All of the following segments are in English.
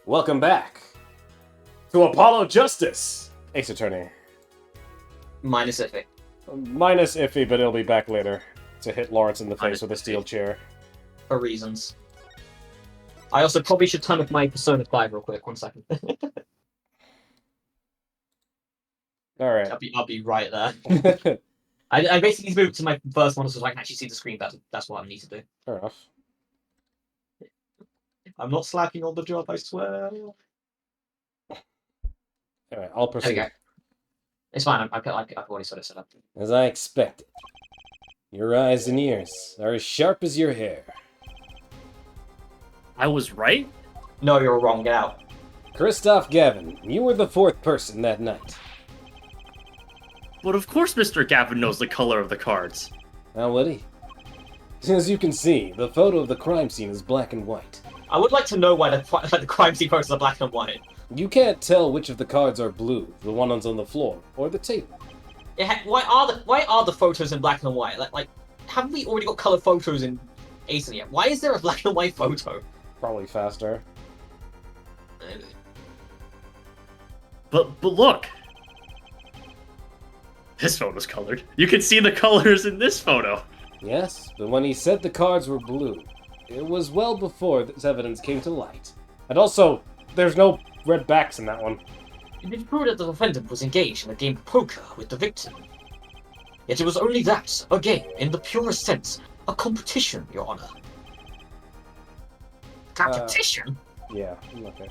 Welcome back to Apollo Justice, Ace Attorney. Minus Iffy. Minus Iffy, but he'll be back later to hit Lawrence in the face with a steel chair. For reasons. I also probably should turn off my Persona 5 real quick. 1 second. Alright. I'll be right there. I basically moved to my first one so I can actually see the screen. That's what I need to do. Fair enough. I'm not slacking on the job, I swear. Alright, I'll proceed. There we go. It's fine. I've already sort of set up. As I expected. Your eyes and ears are as sharp as your hair. I was right? No, you're wrong. Get out. Christoph Gavin, you were the fourth person that night. But of course Mr. Gavin knows the color of the cards. How would he? As you can see, the photo of the crime scene is black and white. I would like to know why the crime scene posters are black and white. You can't tell which of the cards are blue, the ones on the floor, or the table. Why are the photos in black and white? Like, haven't we already got color photos in Ace yet? Why is there a black and white photo? Probably faster. But look! This photo's colored. You can see the colors in this photo. Yes, but when he said the cards were blue, it was well before this evidence came to light. And also, there's no red backs in that one. It did prove that the defendant was engaged in a game of poker with the victim. Yet it was only that, a game, in the purest sense, a competition, Your Honor. Competition? Yeah, okay.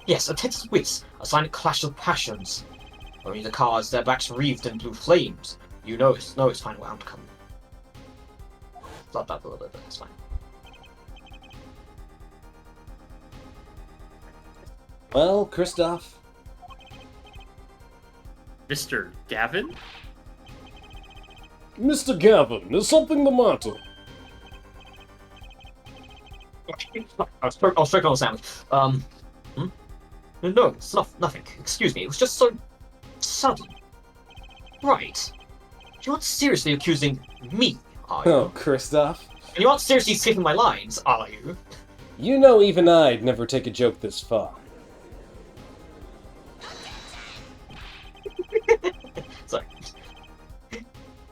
Yes, a tense wits, a silent clash of passions. Only the cards, their backs wreathed in blue flames. You know its final outcome. Not that a little bit, but that's fine. Well, Christoph? Mr. Gavin? Mr. Gavin, is something the matter? I'll straight on the sandwich. No, it's nothing. Excuse me, it was just so sudden. Right. You aren't seriously accusing me, are you? Oh, Christoph. And you aren't seriously skipping my lines, are you? You know even I'd never take a joke this far. Sorry.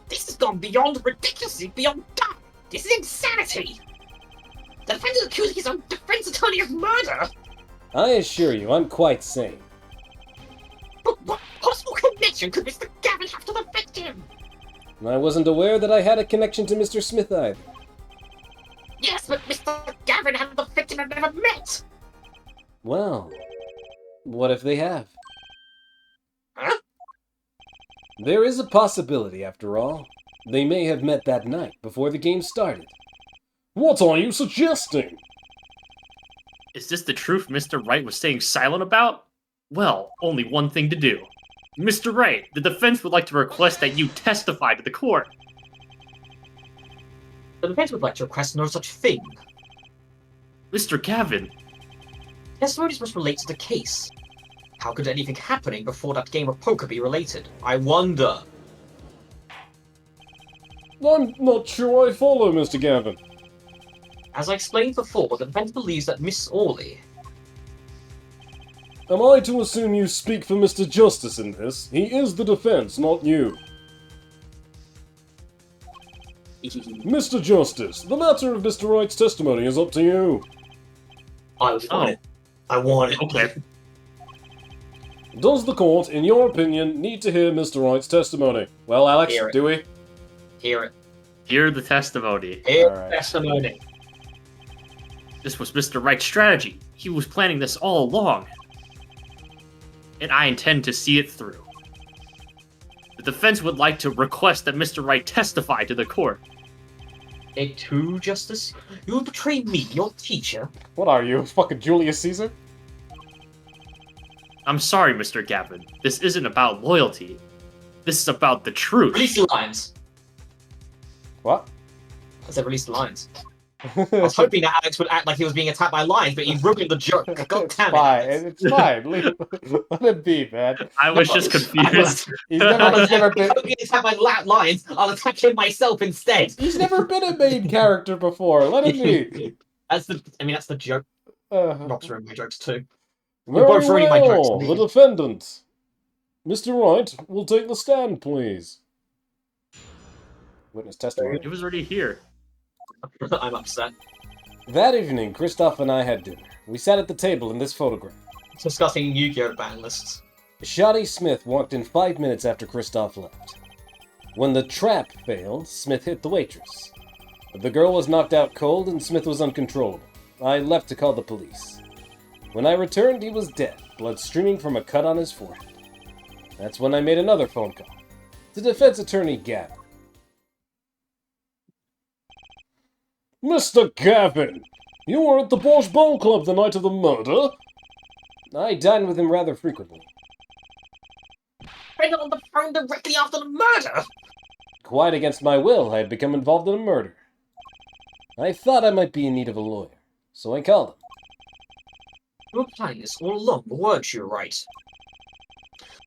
This has gone beyond ridiculously beyond dumb. This is insanity. The defendant accusing his own defense attorney of murder. I assure you, I'm quite sane. But what possible connection could Mr. Gavin have to the victim? I wasn't aware that I had a connection to Mr. Smith either. Yes, but Mr. Gavin and the victim have never met. Well, what if they have? Huh? There is a possibility, after all. They may have met that night, before the game started. What are you suggesting? Is this the truth Mr. Wright was staying silent about? Well, only one thing to do. Mr. Wright, the defense would like to request that you testify to the court. The defense would like to request no such thing. Mr. Gavin, Testimonies must relate to the case. How could anything happening before that game of poker be related? I wonder. I'm not sure I follow, Mr. Gavin. As I explained before, the defense believes that Miss Orley... Am I to assume you speak for Mr. Justice in this? He is the defense, not you. Mr. Justice, the matter of Mr. Wright's testimony is up to you. I want it. I want it. okay. Does the court, in your opinion, need to hear Mr. Wright's testimony? Well, Alex, Hear it. do we? Hear it. Hear the testimony. Hear Alright. testimony. This was Mr. Wright's strategy. He was planning this all along. And I intend to see it through. The defense would like to request that Mr. Wright testify to the court. Take two, Justice. You will betray me, your teacher. What are you, fucking Julius Caesar? I'm sorry, Mr. Gavin. This isn't about loyalty. This is about the truth. Release the lines. What? I said release the lines. I was hoping that Alex would act like he was being attacked by lions, but he ruined the joke. God It's damn it, fine. Alex. It's fine. Let it be, man. I was just confused. He's never been. I'm being attacked by lions. I'll attack him myself instead. He's never been a main character before. Let him be. That's the joke. Uh, Knocks ruin my jokes too. You're Very both ruining my jokes. well, the defendant. Mr. Wright will take the stand, please. Witness testimony. It was already here. I'm upset. That evening, Kristoff and I had dinner. We sat at the table in this photograph. Discussing Yu-Gi-Oh! Ban lists. Shoddy Smith walked in 5 minutes after Kristoff left. When the trap failed, Smith hit the waitress. The girl was knocked out cold and Smith was uncontrollable. I left to call the police. When I returned, he was dead, blood streaming from a cut on his forehead. That's when I made another phone call to defense attorney Gavin. Mr. Gavin, you were at the Borscht Bowl Club the night of the murder? I dined with him rather frequently. Bring it on the phone directly after the murder! Quite against my will, I had become involved in a murder. I thought I might be in need of a lawyer, so I called him. You were planning this all along, weren't you, right?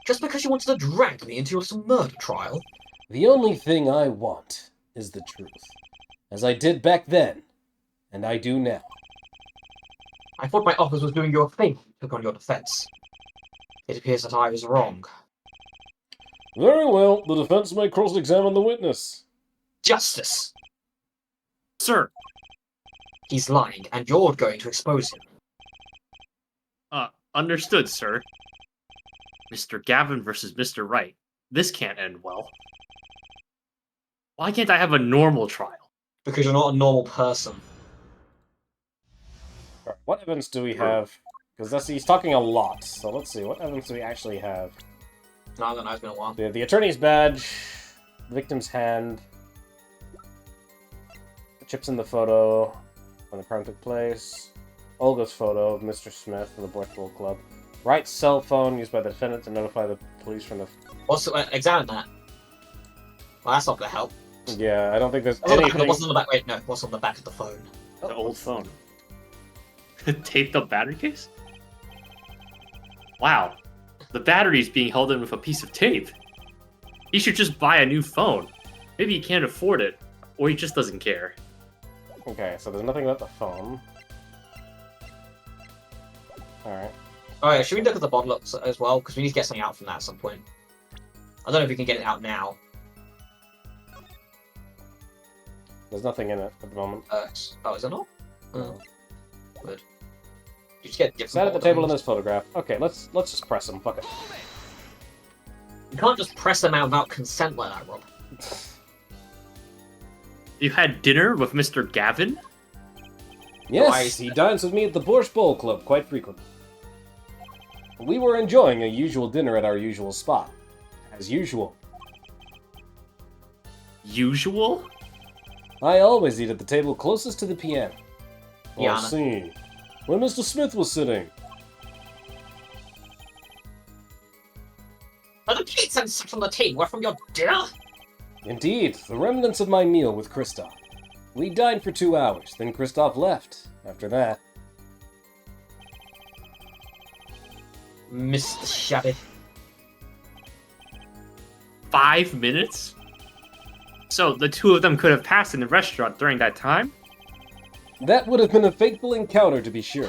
Just because you wanted to drag me into your murder trial? The only thing I want is the truth. As I did back then, and I do now. I thought my office was doing you a favor and took on your defense. It appears that I was wrong. Very well, the defense may cross-examine the witness. Justice! Sir, He's lying, and you're going to expose him. understood, sir. Mr. Gavin versus Mr. Wright. This can't end well. Why can't I have a normal trial? Because you're not a normal person. Alright, what evidence do we have? Because he's talking a lot, so let's see, what evidence do we actually have? No, I don't know, it's been a while. The attorney's badge, the victim's hand, the chips in the photo when the crime took place, Olga's photo of Mr. Smith from the Borscht Bowl Club, Wright's cell phone used by the defendant to notify the police from the... Examine that. Well, that's not gonna help. Yeah, I don't think there's What's anything... on the back? Wait, no. What's on the back of the phone? The old phone. Taped up battery case? Wow. The battery's being held in with a piece of tape. He should just buy a new phone. Maybe he can't afford it, or he just doesn't care. Okay, so there's nothing about the phone. Alright. Alright, should we look at the bottle as well? Because we need to get something out from that at some point. I don't know if we can get it out now. There's nothing in it at the moment. Oh, is it not? No. Good. You just get Sat at the table in this photograph. Okay, let's just press him. Fuck it. You can't just press them out without consent like that, Rob. You had dinner with Mr. Gavin? Yes, he dines with me at the Borscht Bowl Club quite frequently. We were enjoying a usual dinner at our usual spot. As usual. Usual? I always eat at the table closest to the piano. Yeah. I see. When Mr. Smith was sitting. Are the plates and such on the table from your dinner? Indeed, the remnants of my meal with Kristoff. We dined for 2 hours, then Kristoff left. After that, Mr. Shabby. 5 minutes? So the two of them could have passed in the restaurant during that time? that would have been a fateful encounter to be sure.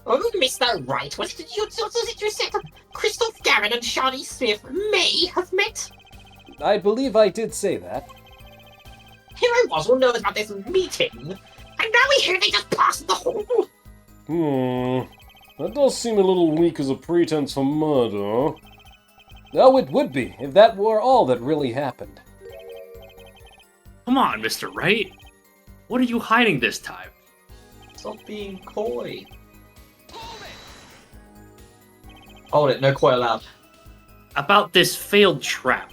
Oh, Mr. Wright, was it you said that Kristoff Gavin and Shoddy Smith may have met? I believe I did say that. Here I was all nervous about this meeting, and now we hear they just passed the hall. That does seem a little weak as a pretense for murder. Oh, it would be, if that were all that really happened. Come on, Mr. Wright. What are you hiding this time? Stop being coy. Hold it, no coy allowed. About this failed trap.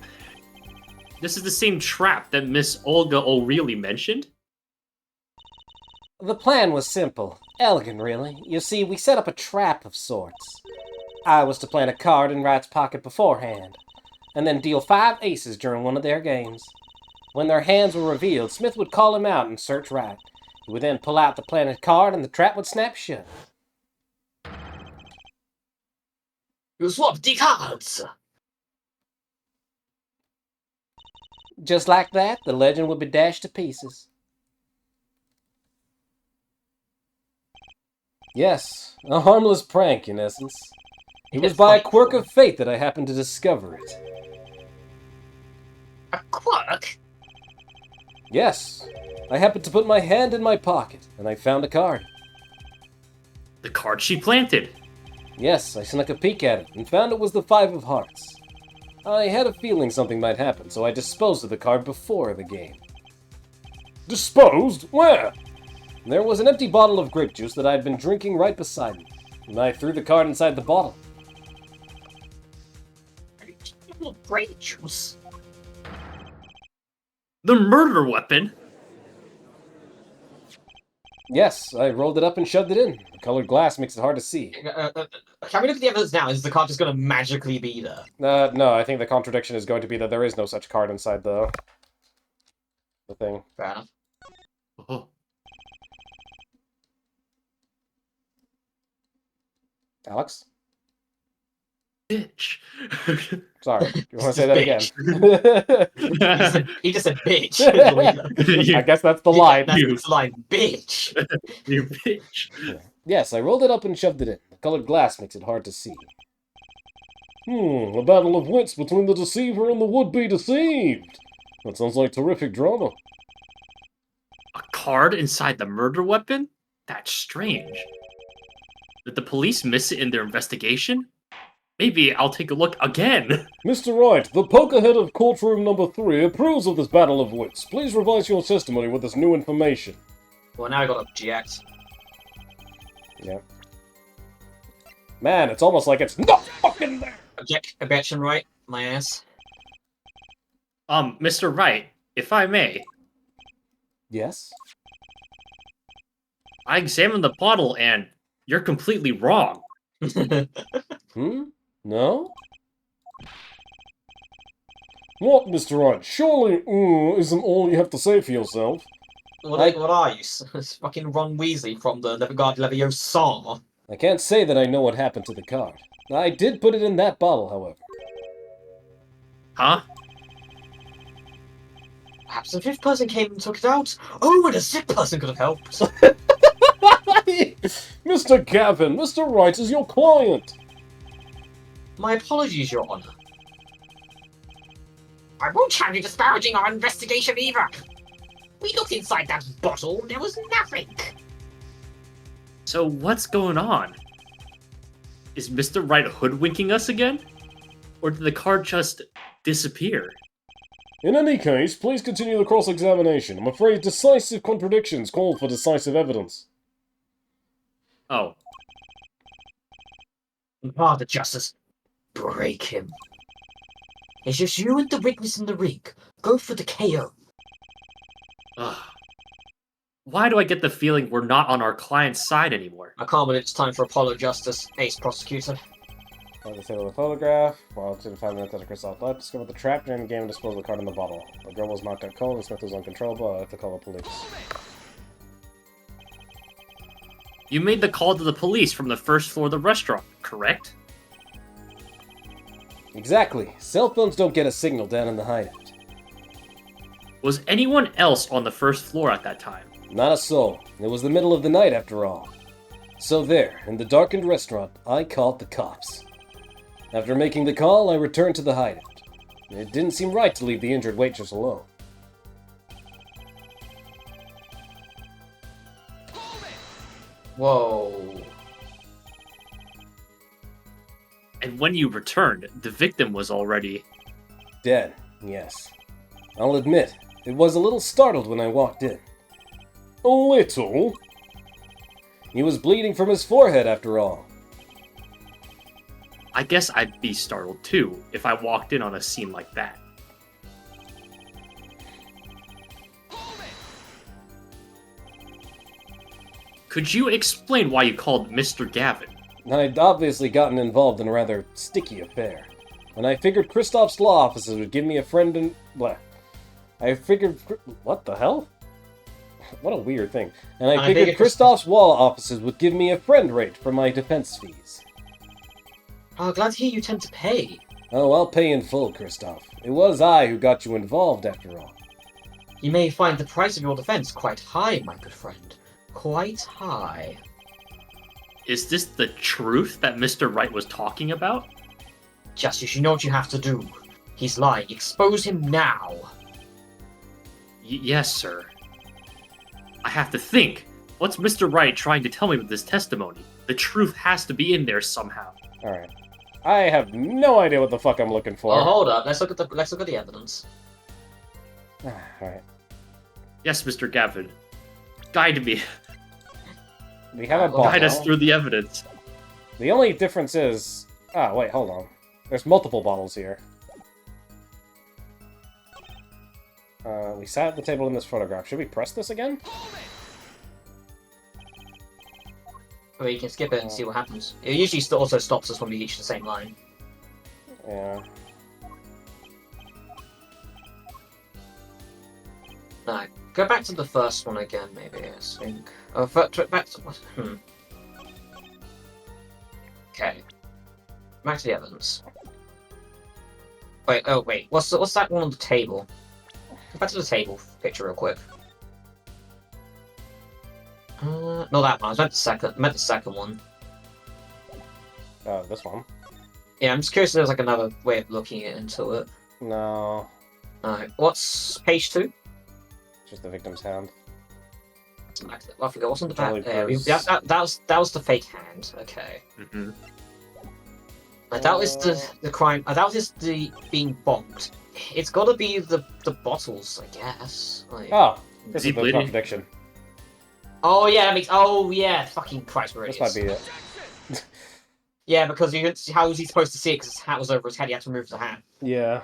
This is the same trap that Miss Olga O'Reilly mentioned? The plan was simple. Elegant, really. You see, we set up a trap of sorts. I was to plant a card in Wright's pocket beforehand, and then deal 5 aces during one of their games. When their hands were revealed, Smith would call him out and search Wright. He would then pull out the planted card and the trap would snap shut. You swapped the cards. Just like that, the legend would be dashed to pieces. Yes, a harmless prank, in essence. It was It's by a funny. quirk of fate that I happened to discover it. A quirk? Yes, I happened to put my hand in my pocket, and I found a card. The card she planted. Yes, I snuck a peek at it, and found it was the Five of Hearts. I had a feeling something might happen, so I disposed of the card before the game. Disposed? Where? There was an empty bottle of grape juice that I had been drinking right beside me, and I threw the card inside the bottle. Grape juice. The murder weapon? Yes, I rolled it up and shoved it in. The colored glass makes it hard to see. Can we look at the evidence now? Is the card just going to magically be there? No, I think the contradiction is going to be that there is no such card inside the thing. Fair enough. Oh. Alex? Bitch. Sorry, you want to say that again? He just said bitch. I guess that's the line. That's the line, bitch. You bitch. Yes, I rolled it up and shoved it in. The colored glass makes it hard to see. A battle of wits between the deceiver and the would-be deceived. That sounds like terrific drama. A card inside the murder weapon? That's strange. Did the police miss it in their investigation? Maybe I'll take a look again. Mr. Wright, the pokerhead of courtroom number 3 approves of this battle of wits. Please revise your testimony with this new information. Well, now I got object. Yeah. Man, it's almost like it's not fucking there. Objection, right? My ass. Mr. Wright, if I may, Yes? I examined the bottle and you're completely wrong. No? What, Mr. Wright? Surely, isn't all you have to say for yourself. What are you? It's fucking Ron Weasley from the Never God Leviosa. I can't say that I know what happened to the card. I did put it in that bottle, however. Huh? Perhaps a fifth person came and took it out. Oh, and a sixth person could have helped. Mr. Gavin, Mr. Wright is your client. My apologies, Your Honor. I won't have you disparaging our investigation either. We looked inside that bottle, there was nothing. So what's going on? Is Mr. Wright hoodwinking us again? Or did the card just disappear? In any case, please continue the cross-examination. I'm afraid decisive contradictions call for decisive evidence. Oh. Father Justice, break him. It's just you and the witness in the ring. Go for the KO. Ugh. Why do I get the feeling we're not on our client's side anymore? I can't believe it's time for Apollo Justice, ace prosecutor. Like I said on the photograph, while 2 to 5 minutes after Kristoff left, discovered the trap during the game and disposed of the card in the bottle. The girl was knocked out cold and Smith was uncontrollable. I have to call the police. You made the call to the police from the first floor of the restaurant, correct? Exactly. Cell phones don't get a signal down in the hideout. Was anyone else on the first floor at that time? Not a soul. It was the middle of the night after all. So there, in the darkened restaurant, I called the cops. After making the call, I returned to the hideout. It didn't seem right to leave the injured waitress alone. Whoa. And when you returned, the victim was already... Dead, yes. I'll admit, it was a little startled when I walked in. A little? He was bleeding from his forehead, after all. I guess I'd be startled too, if I walked in on a scene like that. Could you explain why you called Mr. Gavin? I'd obviously gotten involved in a rather sticky affair. And I figured Kristoff's law offices would give me a friend and... blah. I figured... What the hell? What a weird thing. And I figured Kristoff's law offices would give me a friend rate for my defense fees. Oh, glad to hear you tend to pay. Oh, I'll pay in full, Kristoff. It was I who got you involved, after all. You may find the price of your defense quite high, my good friend. Quite high. Is this the truth that Mr. Wright was talking about? Justice, you know what you have to do. He's lying. Expose him now. Yes, sir. I have to think. What's Mr. Wright trying to tell me with this testimony? The truth has to be in there somehow. Alright. I have no idea what the fuck I'm looking for. Oh, hold up. Let's look at the evidence. Alright. Yes, Mr. Gavin. Guide me. We have a Guide Guide us bottle. through the evidence. The only difference is... Ah, wait, hold on. There's multiple bottles here. We sat at the table in this photograph. Should we press this again? Or you can skip it and see what happens. It usually also stops us when we reach the same line. Yeah. No, go back to the first one again, maybe, I think. Back to... Okay. Back to the evidence. Wait, what's that one on the table? Go back to the table picture real quick. Not that one, I meant the second one. Oh, this one? Yeah, I'm just curious if there's like another way of looking into it. No. Alright, what's page 2? Just the victim's hand. I forgot, what's on the Charlie back there? Bruce. That was the fake hand, okay. Mm-hmm. That was the crime. That was the being bonked. It's got to be the bottles, I guess. Like, Oh, this Is he is the bleeding? contradiction. oh yeah, that makes. Oh yeah, fucking Christ, where it This might is. be it. Yeah, because how was he supposed to see it? Because his hat was over his head. He had to remove the hat. Yeah.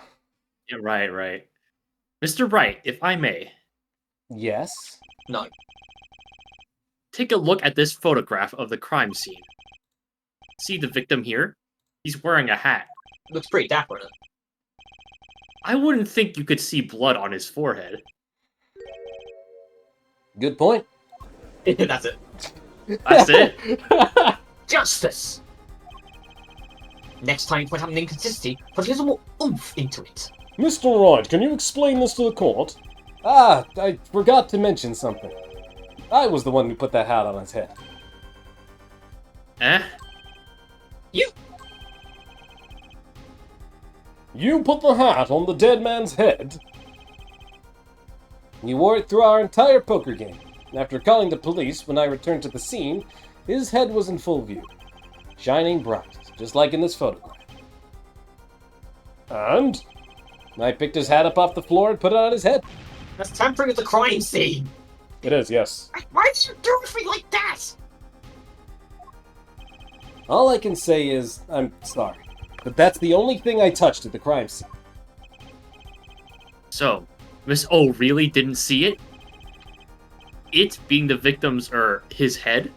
Yeah, right. Mr. Wright, if I may, Yes? No. take a look at this photograph of the crime scene. See the victim here? He's wearing a hat. Looks pretty dapper in I wouldn't think you could see blood on his forehead. Good point. it. That's it. That's it. Justice. Next time you point out an inconsistency, put a little more oomph into it. Mr. Wright, can you explain this to the court? Ah, I forgot to mention something. I was the one who put that hat on his head. Eh? You put the hat on the dead man's head? You wore it through our entire poker game. After calling the police, when I returned to the scene, his head was in full view, shining bright, just like in this photograph. And I picked his hat up off the floor and put it on his head. That's tampering with the crime scene. It is, yes. Why did you do it like that? All I can say is, I'm sorry, but that's the only thing I touched at the crime scene. So, Miss O really didn't see it? It being the victim's, his head?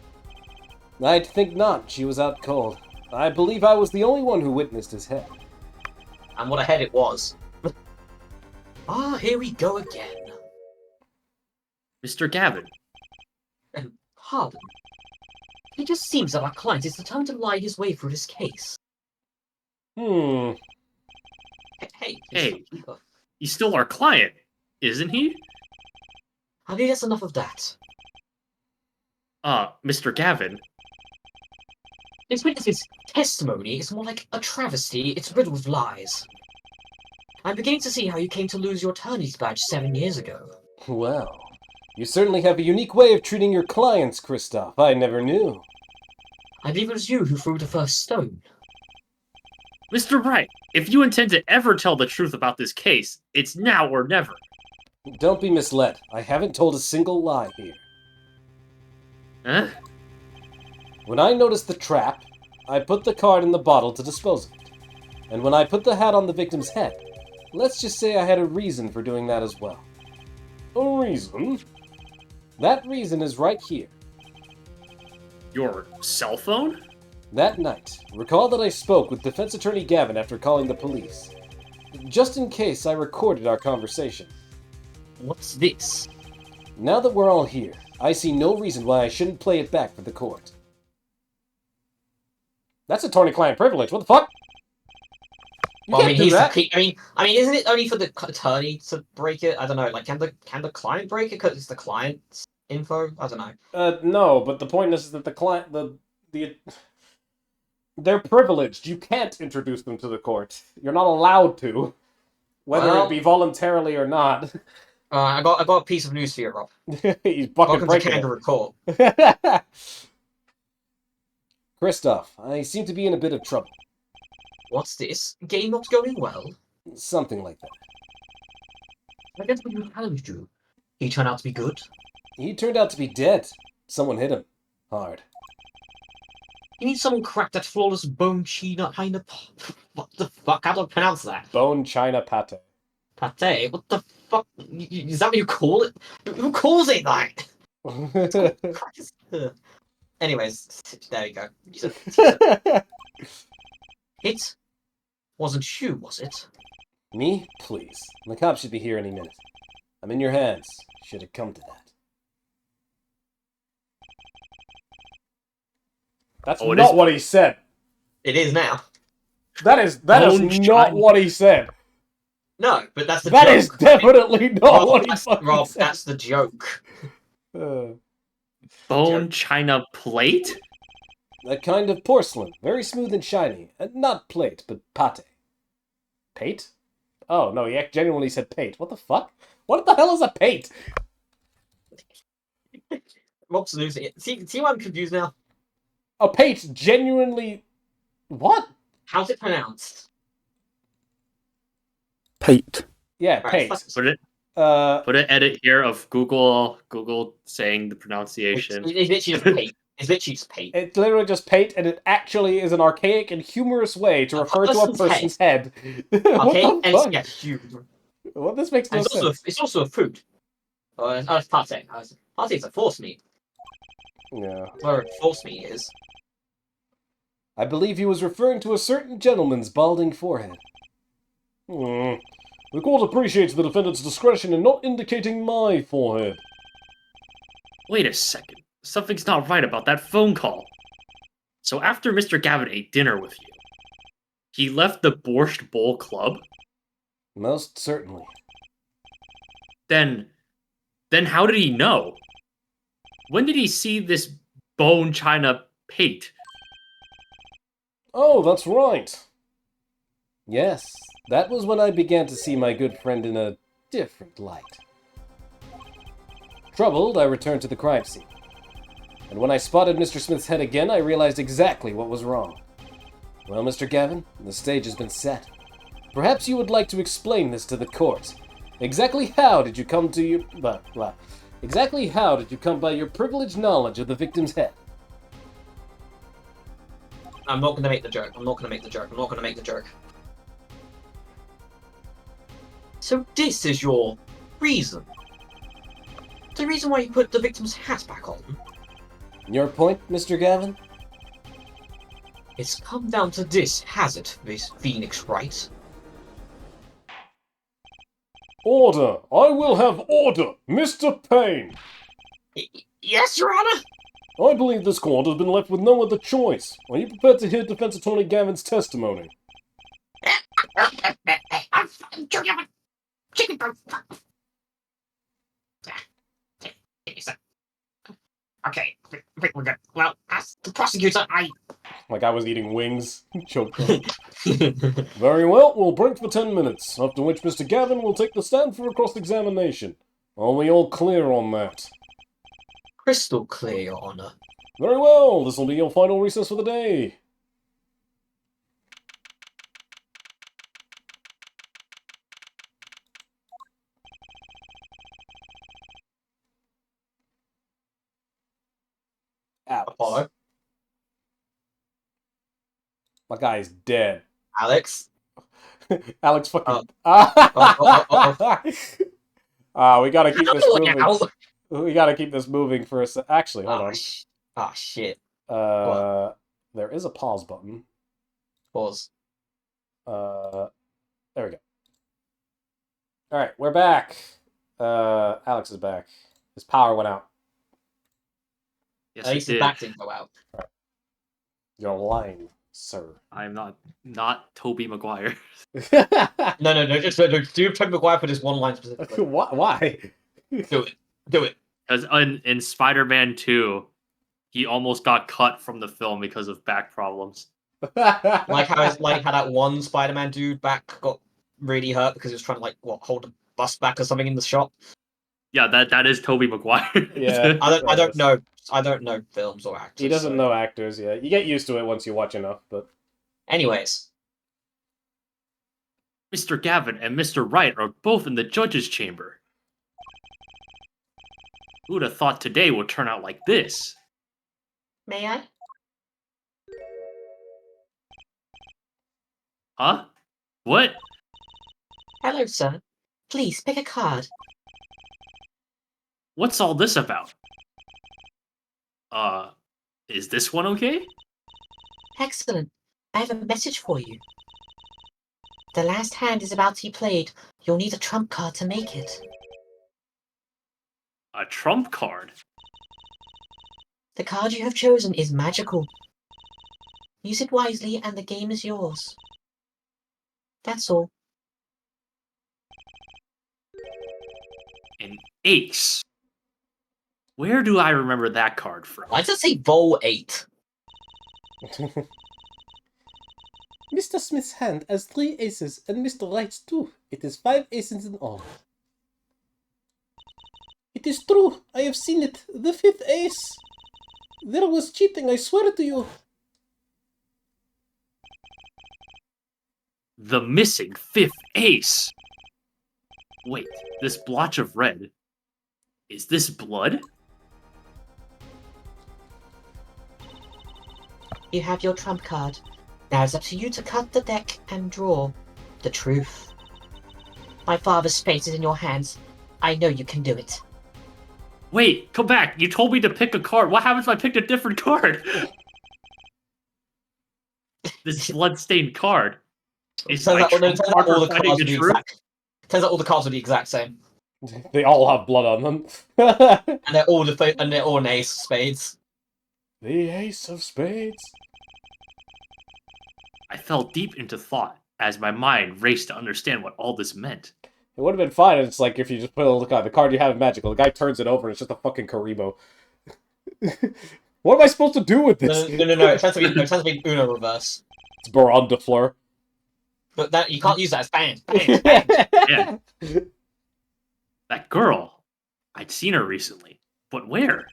I'd think not. She was out cold. I believe I was the only one who witnessed his head. And what a head it was. Ah, here we go again. Mr. Gavin, Pardon. It just seems that our client is determined to lie his way through this case. Hmm. Hey. Hey. he's still our client, isn't he? I think that's enough of that. Mr. Gavin, This witness's testimony is more like a travesty. It's riddled with lies. I'm beginning to see how you came to lose your attorney's badge 7 years ago. Well, you certainly have a unique way of treating your clients, Kristoff. I never knew. I believe it was you who threw the first stone. Mr. Wright, if you intend to ever tell the truth about this case, it's now or never. Don't be misled. I haven't told a single lie here. Huh? When I noticed the trap, I put the card in the bottle to dispose of it. And when I put the hat on the victim's head, let's just say I had a reason for doing that as well. A reason? That reason is right here. Your cell phone? That night, recall that I spoke with Defense Attorney Gavin after calling the police. Just in case, I recorded our conversation. What's this? Now that we're all here, I see no reason why I shouldn't play it back for the court. That's attorney-client privilege. What the fuck? You Well, I can't mean, do he's that. I mean, isn't it only for the attorney to break it? I don't know. Like, can the client break it because it's the client's info? I don't know. No, but the point is that the They're privileged. You can't introduce them to the court. You're not allowed to, whether Well- it be voluntarily or not. I got a piece of news for you, Rob. He's fucking Welcome to breaking Kangaroo Court. it. Kristoff, I seem to be in a bit of trouble. What's this? Game not going well? Something like that. I guess we challenged you. He turned out to be good. He turned out to be dead. Someone hit him. Hard. You need someone cracked that flawless bone china Heine. What the fuck? How do I pronounce that? Bone China Pate. Pate? What the fuck? Is that what you call it? Who calls it that? Anyways, there you go. It wasn't you, was it? Me? Please. The cops should be here any minute. I'm in your hands. Should it come to that. That's Oh, it not is- what he said. It is now. That is Bone not China- what he said. No, but that's the That joke. is definitely not Rob, what he that's, fucking Rob, said. that's the joke. Bone china plate? A kind of porcelain, very smooth and shiny. Not plate, but pate. Pate? Oh, no, he genuinely said pate. What the fuck? What the hell is a pate? Rob's losing it. See why I'm confused now? A pate genuinely... What? How's it pronounced? Pate. Yeah, Right, pate. fuck- Put an edit here of Google saying the pronunciation. It's literally just pate. It's literally just pate. It's literally just pate, and it actually is an archaic and humorous way to A refer to a person's person's head. Okay, What the and it's fuck? yeah, huge. What? This makes no And sense. it's also a food. It's pate. Pate is a force meat. Yeah. Where force meat is. I believe he was referring to a certain gentleman's balding forehead. Hmm. The court appreciates the defendant's discretion in not indicating my forehead. Wait a second. Something's not right about that phone call. So after Mr. Gavin ate dinner with you, he left the Borscht Bowl Club? Most certainly. Then how did he know? When did he see this bone china pate? Oh, that's right. Yes, that was when I began to see my good friend in a different light. Troubled, I returned to the crime scene. And when I spotted Mr. Smith's head again, I realized exactly what was wrong. Well, Mr. Gavin, the stage has been set. Perhaps you would like to explain this to the court. Exactly how did you come to your... Exactly how did you come by your privileged knowledge of the victim's head? I'm not gonna make the joke. I'm not gonna make the joke. So this is your reason. The reason why you put the victim's hat back on. Your point, Mr. Gavin? It's come down to this, has it, Miss Phoenix Wright? Order! I will have order! Mr. Payne! Yes, Your Honor! I believe this court has been left with no other choice. Are you prepared to hear defense attorney Gavin's testimony? I'm chicken bone. Okay, we're good. Well, as the prosecutor, Like I was eating wings. Choked on. Very well, we'll break for 10 minutes, after which Mr. Gavin will take the stand for a cross-examination. Are we all clear on that? crystal clear, Your Honor. Very well, this will be your final recess for the day. Alex. Apollo. My guy's dead. Alex. Alex fucking... We gotta keep this moving. We gotta keep this moving for a sec. Actually, hold on. Shit. There is a pause button. Pause. There we go. Alright, we're back. Alex is back. His power went out. Yes, At it least his did. back didn't go out. You're lying, sir. I'm not Toby Maguire. No, do Tobey Maguire for this one line specifically. Why? Do it. Because in Spider-Man 2, He almost got cut from the film because of back problems. Like how that one Spider-Man dude back got really hurt because he was trying to hold a bus back or something in the shop. Yeah, that is Tobey Maguire. Yeah. I don't know. I don't know films or actors. He doesn't so. know actors, yeah. You get used to it once you watch enough, but... Anyways, Mr. Gavin and Mr. Wright are both in the judge's chamber. Who'd have thought today would turn out like this? may I? Huh? What? Hello, sir. Please pick a card. What's all this about? Is this one okay? Excellent. I have a message for you. The last hand is about to be played. You'll need a trump card to make it. A trump card? The card you have chosen is magical. Use it wisely and the game is yours. That's all. An ace. Where do I remember that card from? Why does it say Vol 8? Mr. Smith's hand has 3 aces, and Mr. Wright's 2. It is 5 aces in all. It is true, I have seen it. The 5th ace. There was cheating, I swear to you. The missing 5th ace. Wait, this blotch of red. Is this blood? You have your trump card. Now it's up to you to cut the deck and draw the truth. My father's fate is in your hands. I know you can do it. Wait, come back. You told me to pick a card. What happens if I picked a different card? This blood-stained card. Is Turns my out, no, trump turns out card all the providing cards the are the truth? exact. Turns out all the cards are the exact same, They all have blood on them. and they're all an ace of spades. The ace of spades. I fell deep into thought as my mind raced to understand what all this meant. It would have been fine. It's like if you just put the card you have is magical. The guy turns it over and it's just a fucking Karibo. What am I supposed to do with this? No. It turns to be Uno reverse. It's Baron de Fleur. But that you can't use that as banned. Banned. Yeah. That girl. I'd seen her recently. But where?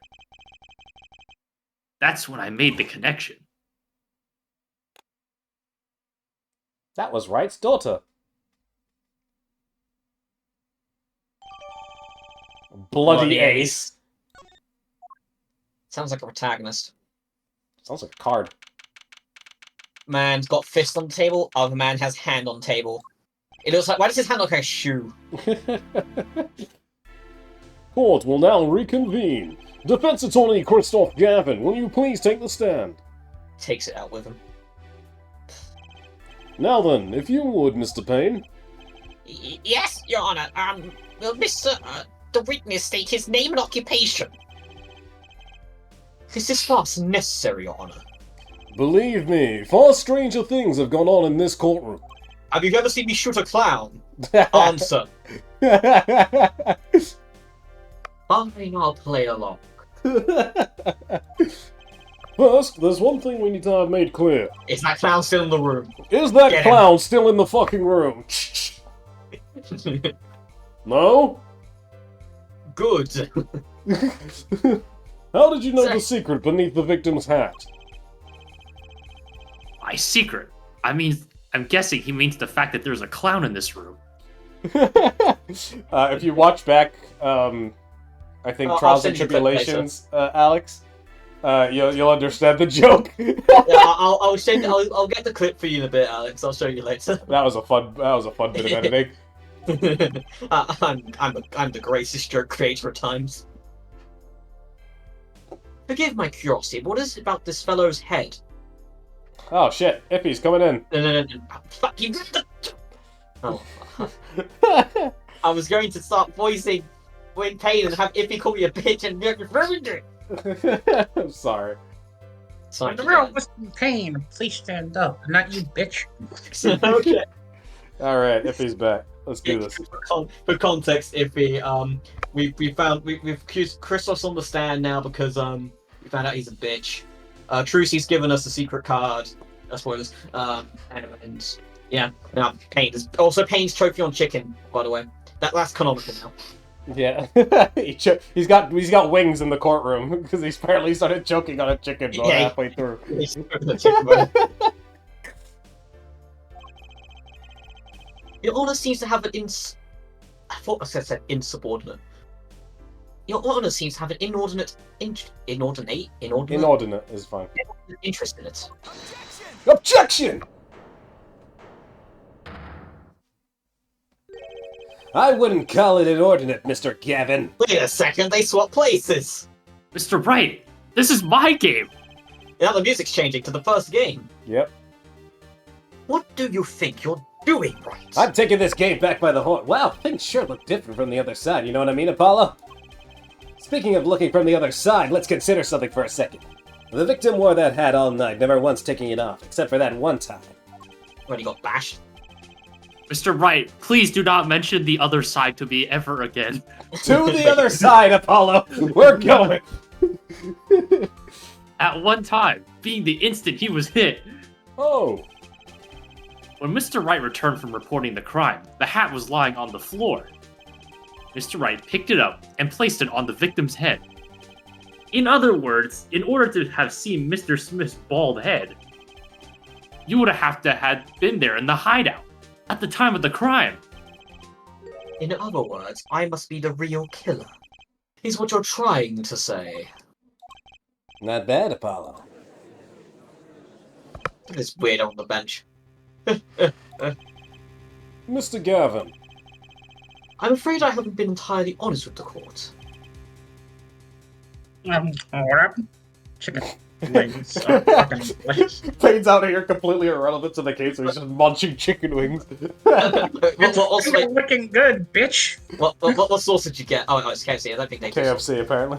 That's when I made the connection. That was Wright's daughter. Bloody ace. Sounds like a protagonist. Sounds like a card. Man's got fist on the table. Other man has hand on table. It looks like. Why does his hand look like a shoe? Court will now reconvene. Defense attorney Christoph Gavin, will you please take the stand? Takes it out with him. Now then, if you would, Mr. Payne. Yes, Your Honor. Will Mr. The witness state his name and occupation? Is this farce necessary, Your Honor? Believe me, far stranger things have gone on in this courtroom. Have you ever seen me shoot a clown? Answer. Fine, I'll play along. First, there's one thing we need to have made clear. Is that clown still in the room? Is that Get him. clown still in the fucking room? No? Good. How did you know Say- the secret beneath the victim's hat? My secret. I mean, I'm guessing he means the fact that there's a clown in this room. If you watch back, I think I'll Trials and send you a clip later. Tribulations, Alex, you'll understand the joke. Yeah, I'll get the clip for you in a bit, Alex. I'll show you later. That was a fun bit of editing. I'm the greatest joke creator at times. Forgive my curiosity, but what is it about this fellow's head? Oh shit, Ippy's coming in. No. Fuck you. Oh. I was going to start voicing Wayne Payne and have Ippy call me a bitch and you ruined it. I'm sorry. Sorry. The real Mr. Payne, please stand up, not you, bitch. Okay. Alright, Ippy's back. Let's do this. For context, Ippy, we've accused Christos on the stand now because We found out he's a bitch. Trucy's given us a secret card. Spoilers. And yeah, now Payne's choking on chicken. By the way, that's canonical now. Yeah, he's got wings in the courtroom because he's apparently started choking on a chicken about halfway through. Your Honor seems to have an I thought I said insubordinate. Your Honor seems to have an inordinate Inordinate is fine. interest in it. Objection! I wouldn't call it inordinate, Mr. Gavin. Wait a second, they swap places! Mr. Wright, this is my game! Now the music's changing to the first game. Yep. What do you think you're doing, Wright? I'm taking this game back by the horn. Wow, things sure look different from the other side, you know what I mean, Apollo? Speaking of looking from the other side, let's consider something for a second. The victim wore that hat all night, never once taking it off, except for that one time. When he got bashed? Mr. Wright, please do not mention the other side to me ever again. To the other side, Apollo! We're going! At one time, being the instant he was hit. Oh. When Mr. Wright returned from reporting the crime, the hat was lying on the floor. Mr. Wright picked it up and placed it on the victim's head. In other words, in order to have seen Mr. Smith's bald head, you would have to have been there in the hideout at the time of the crime. In other words, I must be the real killer. Is what you're trying to say. Not bad, Apollo. This weirdo on the bench. Mr. Gavin. I'm afraid I haven't been entirely honest with the court. What happened? Chicken wings are fucking delicious. Payne's out here completely irrelevant to the case, so he's just munching chicken wings. Also, like, Looking good, bitch. what sauce did you get? Oh, no, it's KFC. I don't think they do sauce. KFC, apparently.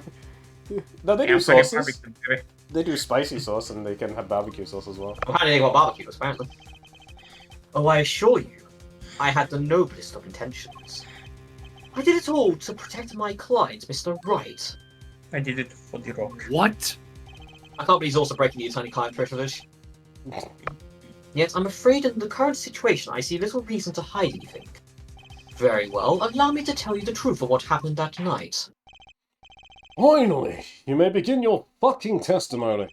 No, they do I'm pretty sauces. barbecue, baby. They do spicy sauce, and they can have barbecue sauce as well. I'm handing about barbecues, apparently. Oh, I assure you, I had the noblest of intentions. I did it all to protect my client, Mr. Wright. I did it for the rock. What? I can't believe he's also breaking the attorney-client privilege. Yet, I'm afraid in the current situation, I see little reason to hide anything. Very well, allow me to tell you the truth of what happened that night. Finally, you may begin your fucking testimony.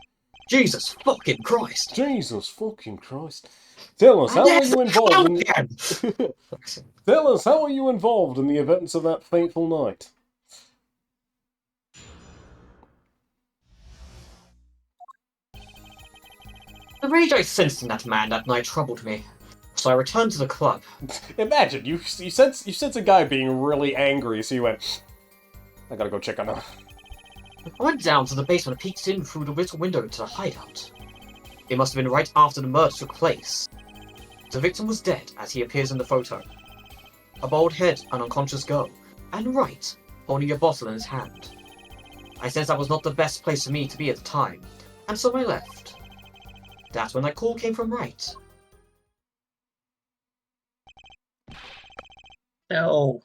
Jesus fucking Christ! Jesus fucking Christ. Tell us, how were you involved in... Again. Tell us, how were you involved in the events of that fateful night? The rage I sensed in that man that night troubled me, so I returned to the club. Imagine, you sense a guy being really angry, so you went, I gotta go check on him. I went down to the basement and peeked in through the little window into the hideout. It must have been right after the murder took place. The victim was dead, as he appears in the photo. A bald head, an unconscious girl, and Wright, holding a bottle in his hand. I sensed that was not the best place for me to be at the time, and so I left. That's when that call came from Wright. So,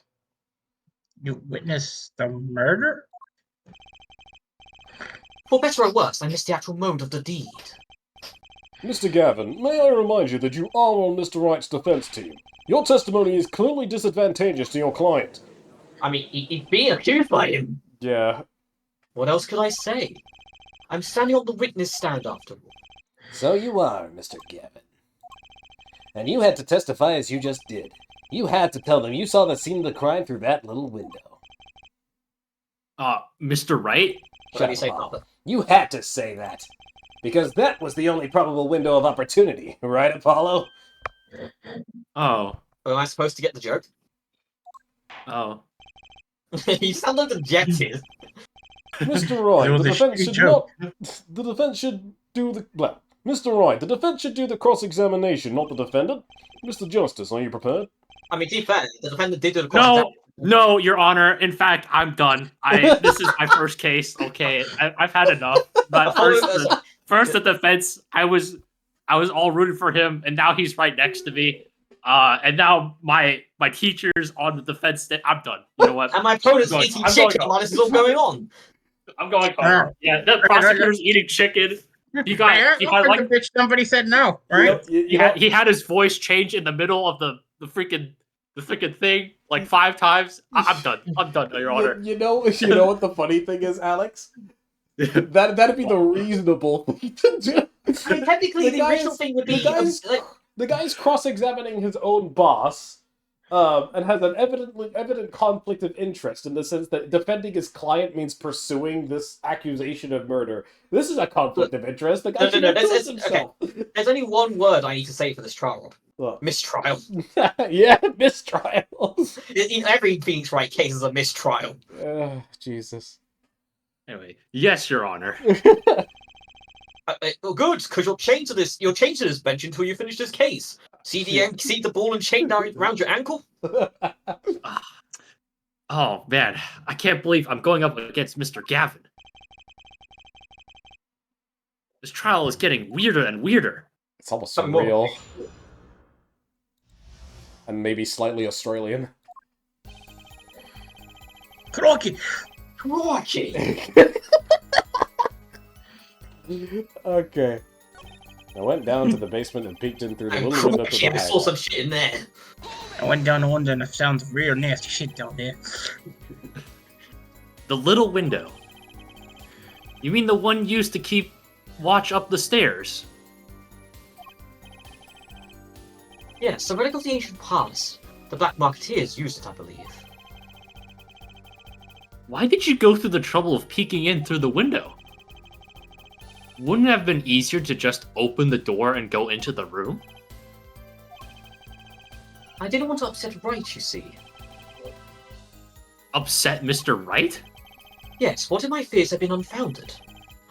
you witnessed the murder? For better or worse, I missed the actual moment of the deed. Mr. Gavin, may I remind you that you are on Mr. Wright's defense team. Your testimony is clearly disadvantageous to your client. I mean, he's being accused by him. Yeah. What else could I say? I'm standing on the witness stand after all. So you are, Mr. Gavin. And you had to testify as you just did. You had to tell them you saw the scene of the crime through that little window. Mr. Wright? What do you say, Apollo. Papa? You had to say that. Because that was the only probable window of opportunity, right, Apollo? Oh. Am I supposed to get the joke? Oh. You sound like dejected. Mr. Wright, There was the a defense shitty should joke. not... The defense should do the... Well, Mr. Wright, the defense should do the cross-examination, not the defendant. Mr. Justice, are you prepared? I mean, to be fair, the defendant did do the No, cross-examination. no, Your Honor. In fact, I'm done. This is my first case. Okay, I've had enough. But first the defense, I was all rooted for him, and now he's right next to me. And now my teacher's on the defense. I'm done. You know what? And my opponent's I'm eating going chicken home. while this is all going on. I'm going home. Yeah, that prosecutor's eating chicken. He got like the bitch. Somebody said no, right? he had his voice change in the middle of the freaking thing like 5 times. I'm done. I'm done, Your Honor. You know what the funny thing is, Alex? That'd be the reasonable thing to do. I mean, technically, the original thing would be The guy's cross-examining his own boss, and has an evident conflict of interest in the sense that defending his client means pursuing this accusation of murder. This is a conflict of interest. The guy should accuse himself. Okay. There's only one word I need to say for this trial, Rob. What? Mistrial. Yeah, mistrial. In every Phoenix Wright case is a mistrial. Jesus. Anyway, yes, Your Honor. Well, good, because you're chained to this bench until you finish this case. See the ball and chain around your ankle? Oh man, I can't believe I'm going up against Mr. Gavin. This trial is getting weirder and weirder. It's almost surreal. And maybe slightly Australian. Crocky. Okay. I went down to the basement and peeked in through the little window to the I saw some shit in there. I went down the window and I found some real nasty shit down there. The little window. You mean the one used to keep watch up the stairs? Yes, the relic of the ancient past. The Black Marketeers used it, I believe. Why did you go through the trouble of peeking in through the window? Wouldn't it have been easier to just open the door and go into the room? I didn't want to upset Wright, you see. Upset Mr. Wright? Yes, what if my fears have been unfounded?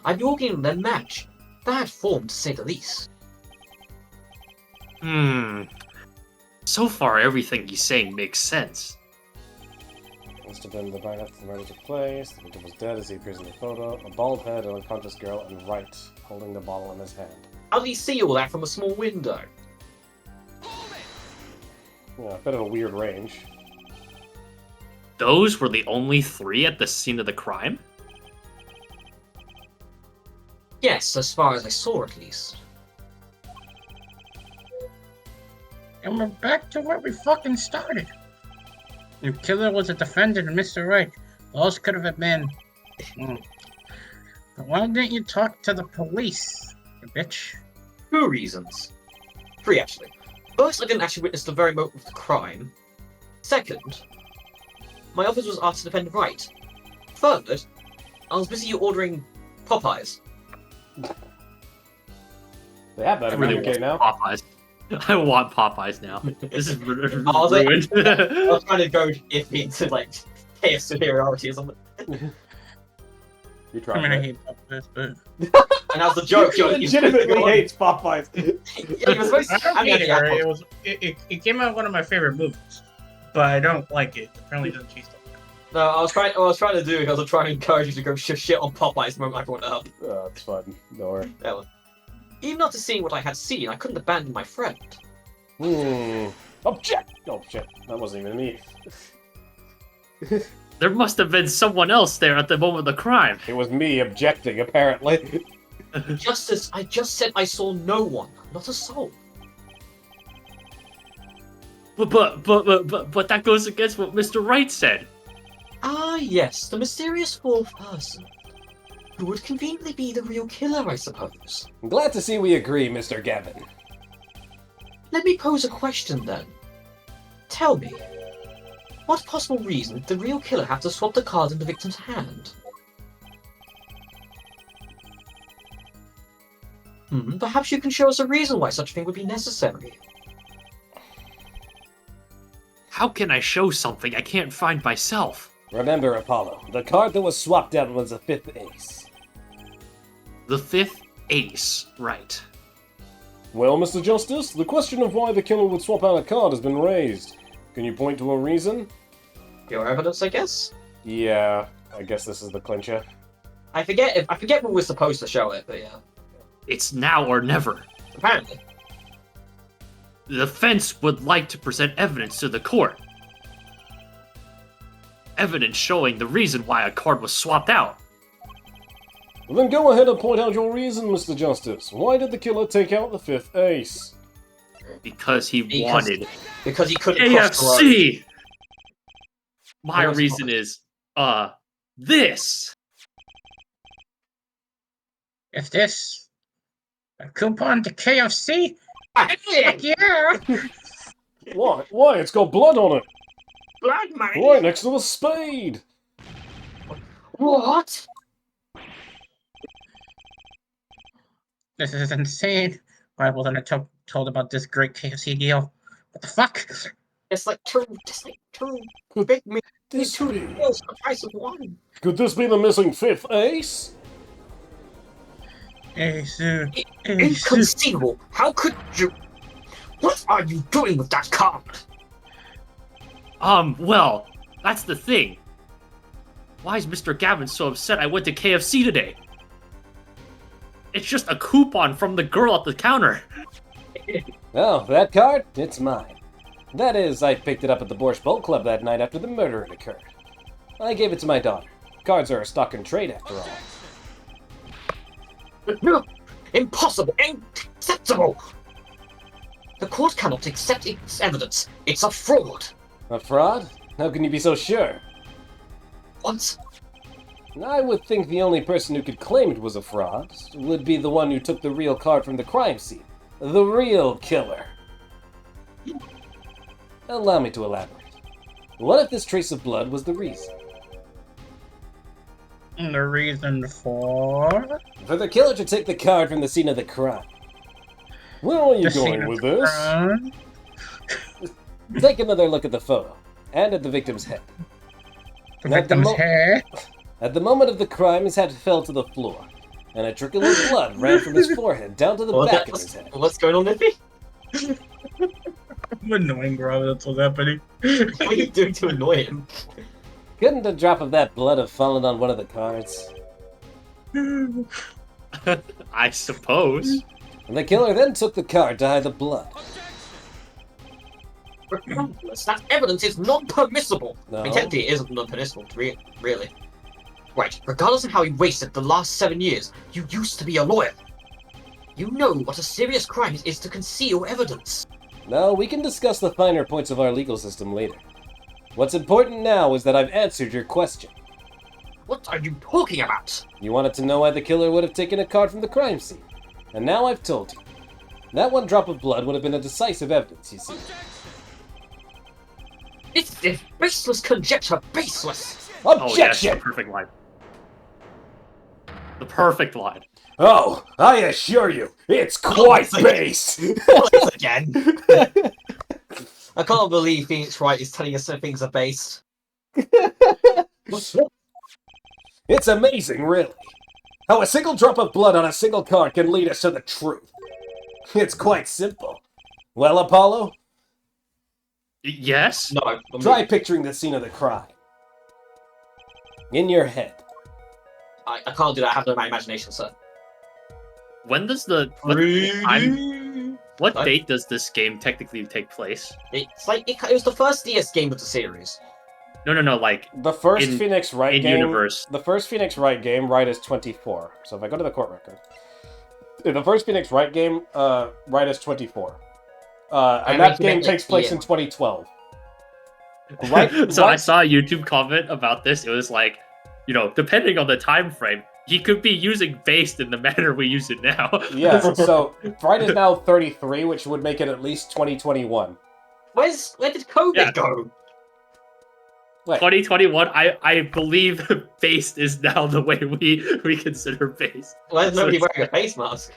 I'd be walking in their match. Bad form, to say the least. So far, everything he's saying makes sense. Must have been the night after the murder took place. The victim was dead as he appears in the photo. A bald head, an unconscious girl, and Wright holding the bottle in his hand. How did he see all that from a small window? Yeah, a bit of a weird range. Those were the only 3 at the scene of the crime? Yes, as far as I saw, at least. And we're back to where we fucking started. The killer was a defendant, Mr. Wright. Those could have been. But why didn't you talk to the police, you bitch? 2 reasons. 3, actually. First, I didn't actually witness the very moment of the crime. Second, my office was asked to defend Wright. Third, I was busy ordering Popeyes. They have that I really in the UK now. Popeyes. I want Popeyes now. This is ruined. I was trying to go iffy into, like, chaos superiority or something. You I tried. mean, I Right? hate Popeyes, but And that was the joke. He legitimately hates Popeyes. Yeah, he was supposed to. I don't hate it. It came out one of my favorite movies, but I don't like it. Apparently, it doesn't taste like it. No, I was trying to encourage you to go shit on Popeyes the moment I brought it up. Oh, it's fun. Don't worry. That one. Even after seeing what I had seen, I couldn't abandon my friend. Object! Oh, shit. That wasn't even me. There must have been someone else there at the moment of the crime. It was me objecting, apparently. Just as I just said, I saw no one, not a soul. But that goes against what Mr. Wright said. Ah, yes, the mysterious 4th person. Who would conveniently be the real killer, I suppose. I'm glad to see we agree, Mr. Gavin. Let me pose a question then. Tell me, what possible reason did the real killer have to swap the card in the victim's hand? Perhaps you can show us a reason why such a thing would be necessary. How can I show something I can't find myself? Remember, Apollo, the card that was swapped out was the 5th ace. The 5th ace, right. Well, Mr. Justice, the question of why the killer would swap out a card has been raised. Can you point to a reason? Your evidence, I guess? Yeah, I guess this is the clincher. I forget when we're supposed to show it, but yeah. It's now or never. Apparently. The defense would like to present evidence to the court. Evidence showing the reason why a card was swapped out. Well, then go ahead and point out your reason, Mr. Justice. Why did the killer take out the fifth ace? Because he wanted Because he couldn't cross the road. KFC! My What was reason is, this! Is this a coupon to KFC? Ah, Heck yeah! Why? Why? It's got blood on it. blood money! Right next to the spade. What? This is insane. Why wasn't I told about this great KFC deal? What the fuck? It's like two Could big meals, this two be? meals for the price of one. Could this be the missing fifth ace? Ace. Inconceivable. How could you? What are you doing with that card? Well, that's the thing. Why is Mr. Gavin so upset I went to KFC today? It's just a coupon from the girl at the counter. Oh, that card? It's mine. That is, I picked it up at the Borscht Boat Club that night after the murder had occurred. I gave it to my daughter. Cards are a stock in trade, after all. No, impossible, unacceptable. The court cannot accept its evidence. It's a fraud. A fraud? How can you be so sure? What? I would think the only person who could claim it was a fraud would be the one who took the real card from the crime scene. The real killer. Allow me to elaborate. What if this trace of blood was the reason? The reason for For the killer to take the card from the scene of the crime. Where are you the scene going of with the this? crime. Take another look at the photo, and at the victim's head. The At the victim's mo- hair. At the moment of the crime, his head fell to the floor, and a trickle of blood ran from his forehead down to the back of his head. What's going on, Nippy? I'm annoying, bro. That's what's happening. What are you doing to annoy him? Couldn't a drop of that blood have fallen on one of the cards? I suppose. And the killer then took the card to hide the blood. Regardless, that evidence is non-permissible. No. I mean, technically, it isn't non-permissible, really. Right, regardless of how he wasted the last 7 years, you used to be a lawyer. You know what a serious crime is to conceal evidence. No, we can discuss the finer points of our legal system later. What's important now is that I've answered your question. What are you talking about? You wanted to know why the killer would have taken a card from the crime scene. And now I've told you. That one drop of blood would have been a decisive evidence, you see. It's baseless conjecture, baseless. Oh, yes, the Objection! perfect line. The perfect line. Oh, I assure you, it's quite base! Please again. I can't believe Phoenix Wright is telling us that things are based. It's amazing, really. How a single drop of blood on a single card can lead us to the truth. It's quite simple. Well, Apollo, Yes? No, I'm try picturing the scene of the crime. In your head. I can't do that. I have no imagination, sir. When does the... What date does this game technically take place? It's like it was the first DS game of the series. No, like, The first In- Phoenix Wright in game. universe. The first Phoenix Wright game, Wright is 24. So if I go to the court record, the first Phoenix Wright game, Wright is 24. And that game takes place in 2012. Right? So I Right- saw a YouTube comment about this. It was like, depending on the time frame, he could be using based in the manner we use it now. Yeah, so Wright is now 33, which would make it at least 2021. Where did COVID Yeah. go? Wait, 2021, I believe based is now the way we consider based. Why is So nobody it's- wearing a face mask?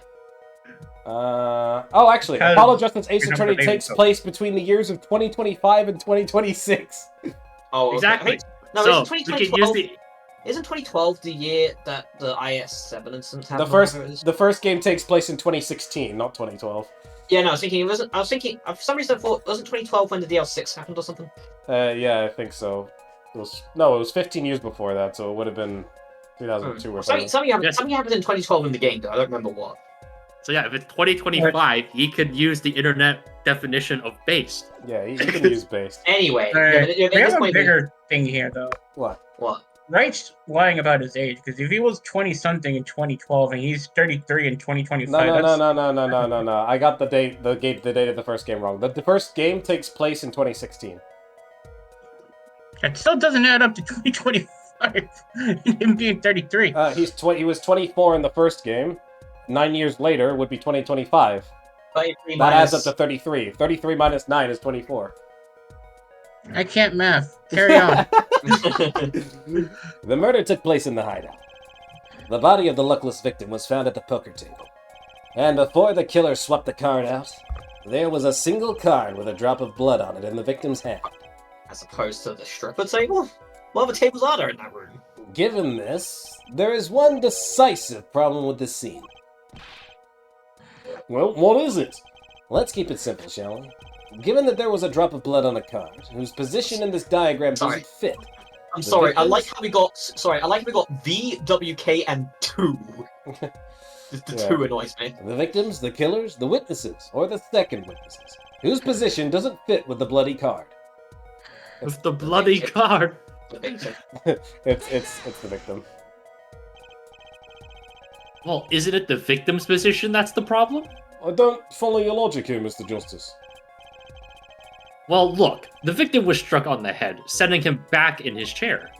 actually, Because Apollo Justice Ace we Attorney never takes named it. place between the years of 2025 and 2026. Oh, okay. Exactly. I think- No, So isn't we can 2012? use the... Isn't 2012 the year that the IS-7 incident The happened? first, the first game takes place in 2016, not 2012. Yeah, no, I was thinking. For some reason, I thought wasn't 2012 when the DL6 happened or something. Yeah, I think so. It was 15 years before that, so it would have been 2002 or something. Something happened. Yes. Something happened in 2012 in the game, though. I don't remember what. So yeah, if it's 2025, he could use the internet definition of based. Yeah, you can use based. Anyway, We at this have a point, bigger thing here, though. What? what? Wright's lying about his age, because if he was 20-something in 2012 and he's 33 in 2025, No. I got the date of the first game wrong. The first game takes place in 2016. that still doesn't add up to 2025 and him being 33. He was 24 in the first game. 9 years later would be 2025. 33 That adds minus- up to 33. 33 minus 9 is 24. I can't math. Carry on. The murder took place in the hideout. The body of the luckless victim was found at the poker table. And before the killer swept the card out, there was a single card with a drop of blood on it in the victim's hand. As opposed to the stripper table? What other tables are there in that room? Given this, there is one decisive problem with this scene. Well, what is it? Let's keep it simple, shall we? Given that there was a drop of blood on a card, whose position in this diagram doesn't fit. I'm The sorry, I victims- like how we got. Sorry, I like how we got V, W, K, and 2. The Yeah. 2 annoys me. The victims, the killers, the witnesses, or the second witnesses, whose position doesn't fit with the bloody card. With the bloody card. The victim. It's the victim. Well, isn't it the victim's position that's the problem? I don't follow your logic here, Mr. Justice. Well, look, the victim was struck on the head, sending him back in his chair.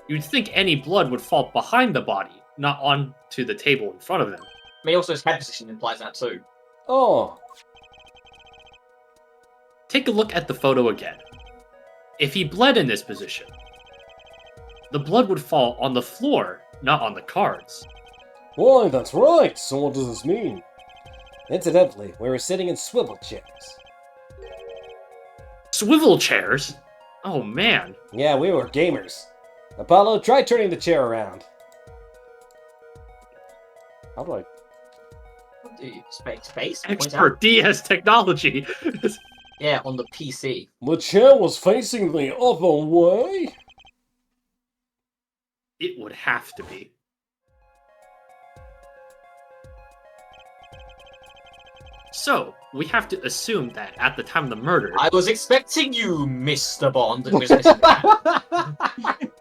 You'd think any blood would fall behind the body, not onto the table in front of him. I mean, also his head position implies that too. Oh, Take a look at the photo again. If he bled in this position, the blood would fall on the floor, not on the cards. why, that's right. So what does this mean? Incidentally, we were sitting in swivel chairs. Swivel chairs? Oh man. Yeah, we were gamers. Apollo, try turning the chair around. How do I... What do you space? Point out? Expert DS technology. Yeah, on the PC. The chair was facing the other way? It would have to be. So, we have to assume that at the time of the murder, I was expecting you, Mr. Bond. It was missing that.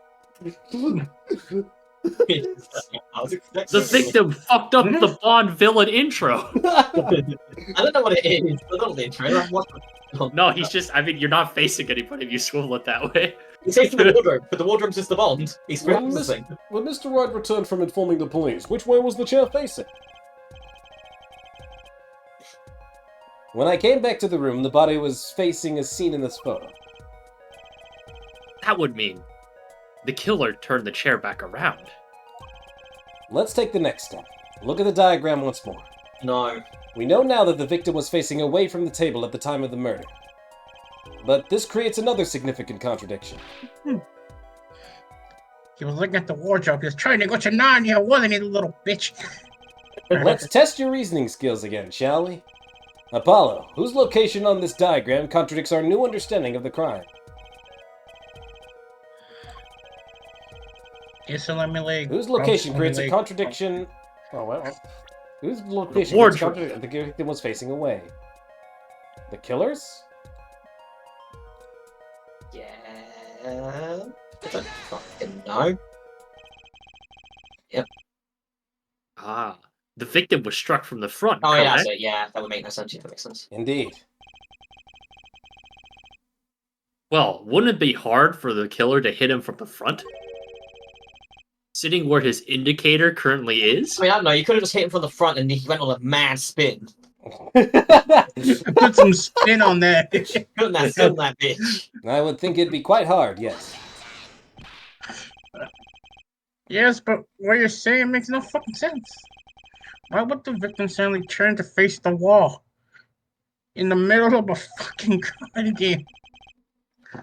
I was expecting the victim fucked up the Bond villain intro. I don't know what it is. I don't know the intro. I've watched it. No, he's just, I mean, you're not facing anybody if you swivel it that way. He takes the wardrobe, but the wardrobe's Mr. Bond. He's Well, practicing. When Mr. Wright returned from informing the police, which way was the chair facing? When I came back to the room, the body was facing as seen in this photo. That would mean the killer turned the chair back around. Let's take the next step. Look at the diagram once more. No. We know now that the victim was facing away from the table at the time of the murder. But this creates another significant contradiction. He was looking at the wardrobe. He was trying to go to Narnia, wasn't he, little bitch? Let's test your reasoning skills again, shall we? Apollo, whose location on this diagram contradicts our new understanding of the crime? Islamic. Whose location creates a contradiction... Oh, well... Whose location creates a wardrobe. contradiction? The victim was facing away. The killers? Yeah. I don't fucking know. Ah, the victim was struck from the front. Oh, yeah, correct? so yeah, that would make no sense. That makes sense. Indeed. Well, wouldn't it be hard for the killer to hit him from the front? Sitting where his indicator currently is? I mean, I don't know. You could have just hit him from the front and he went on a mad spin. Put some spin on that. Couldn't that spin that bitch? I would think it'd be quite hard, yes. Yes, but what you're saying makes no fucking sense. Why would the victim suddenly turn to face the wall in the middle of a fucking card game?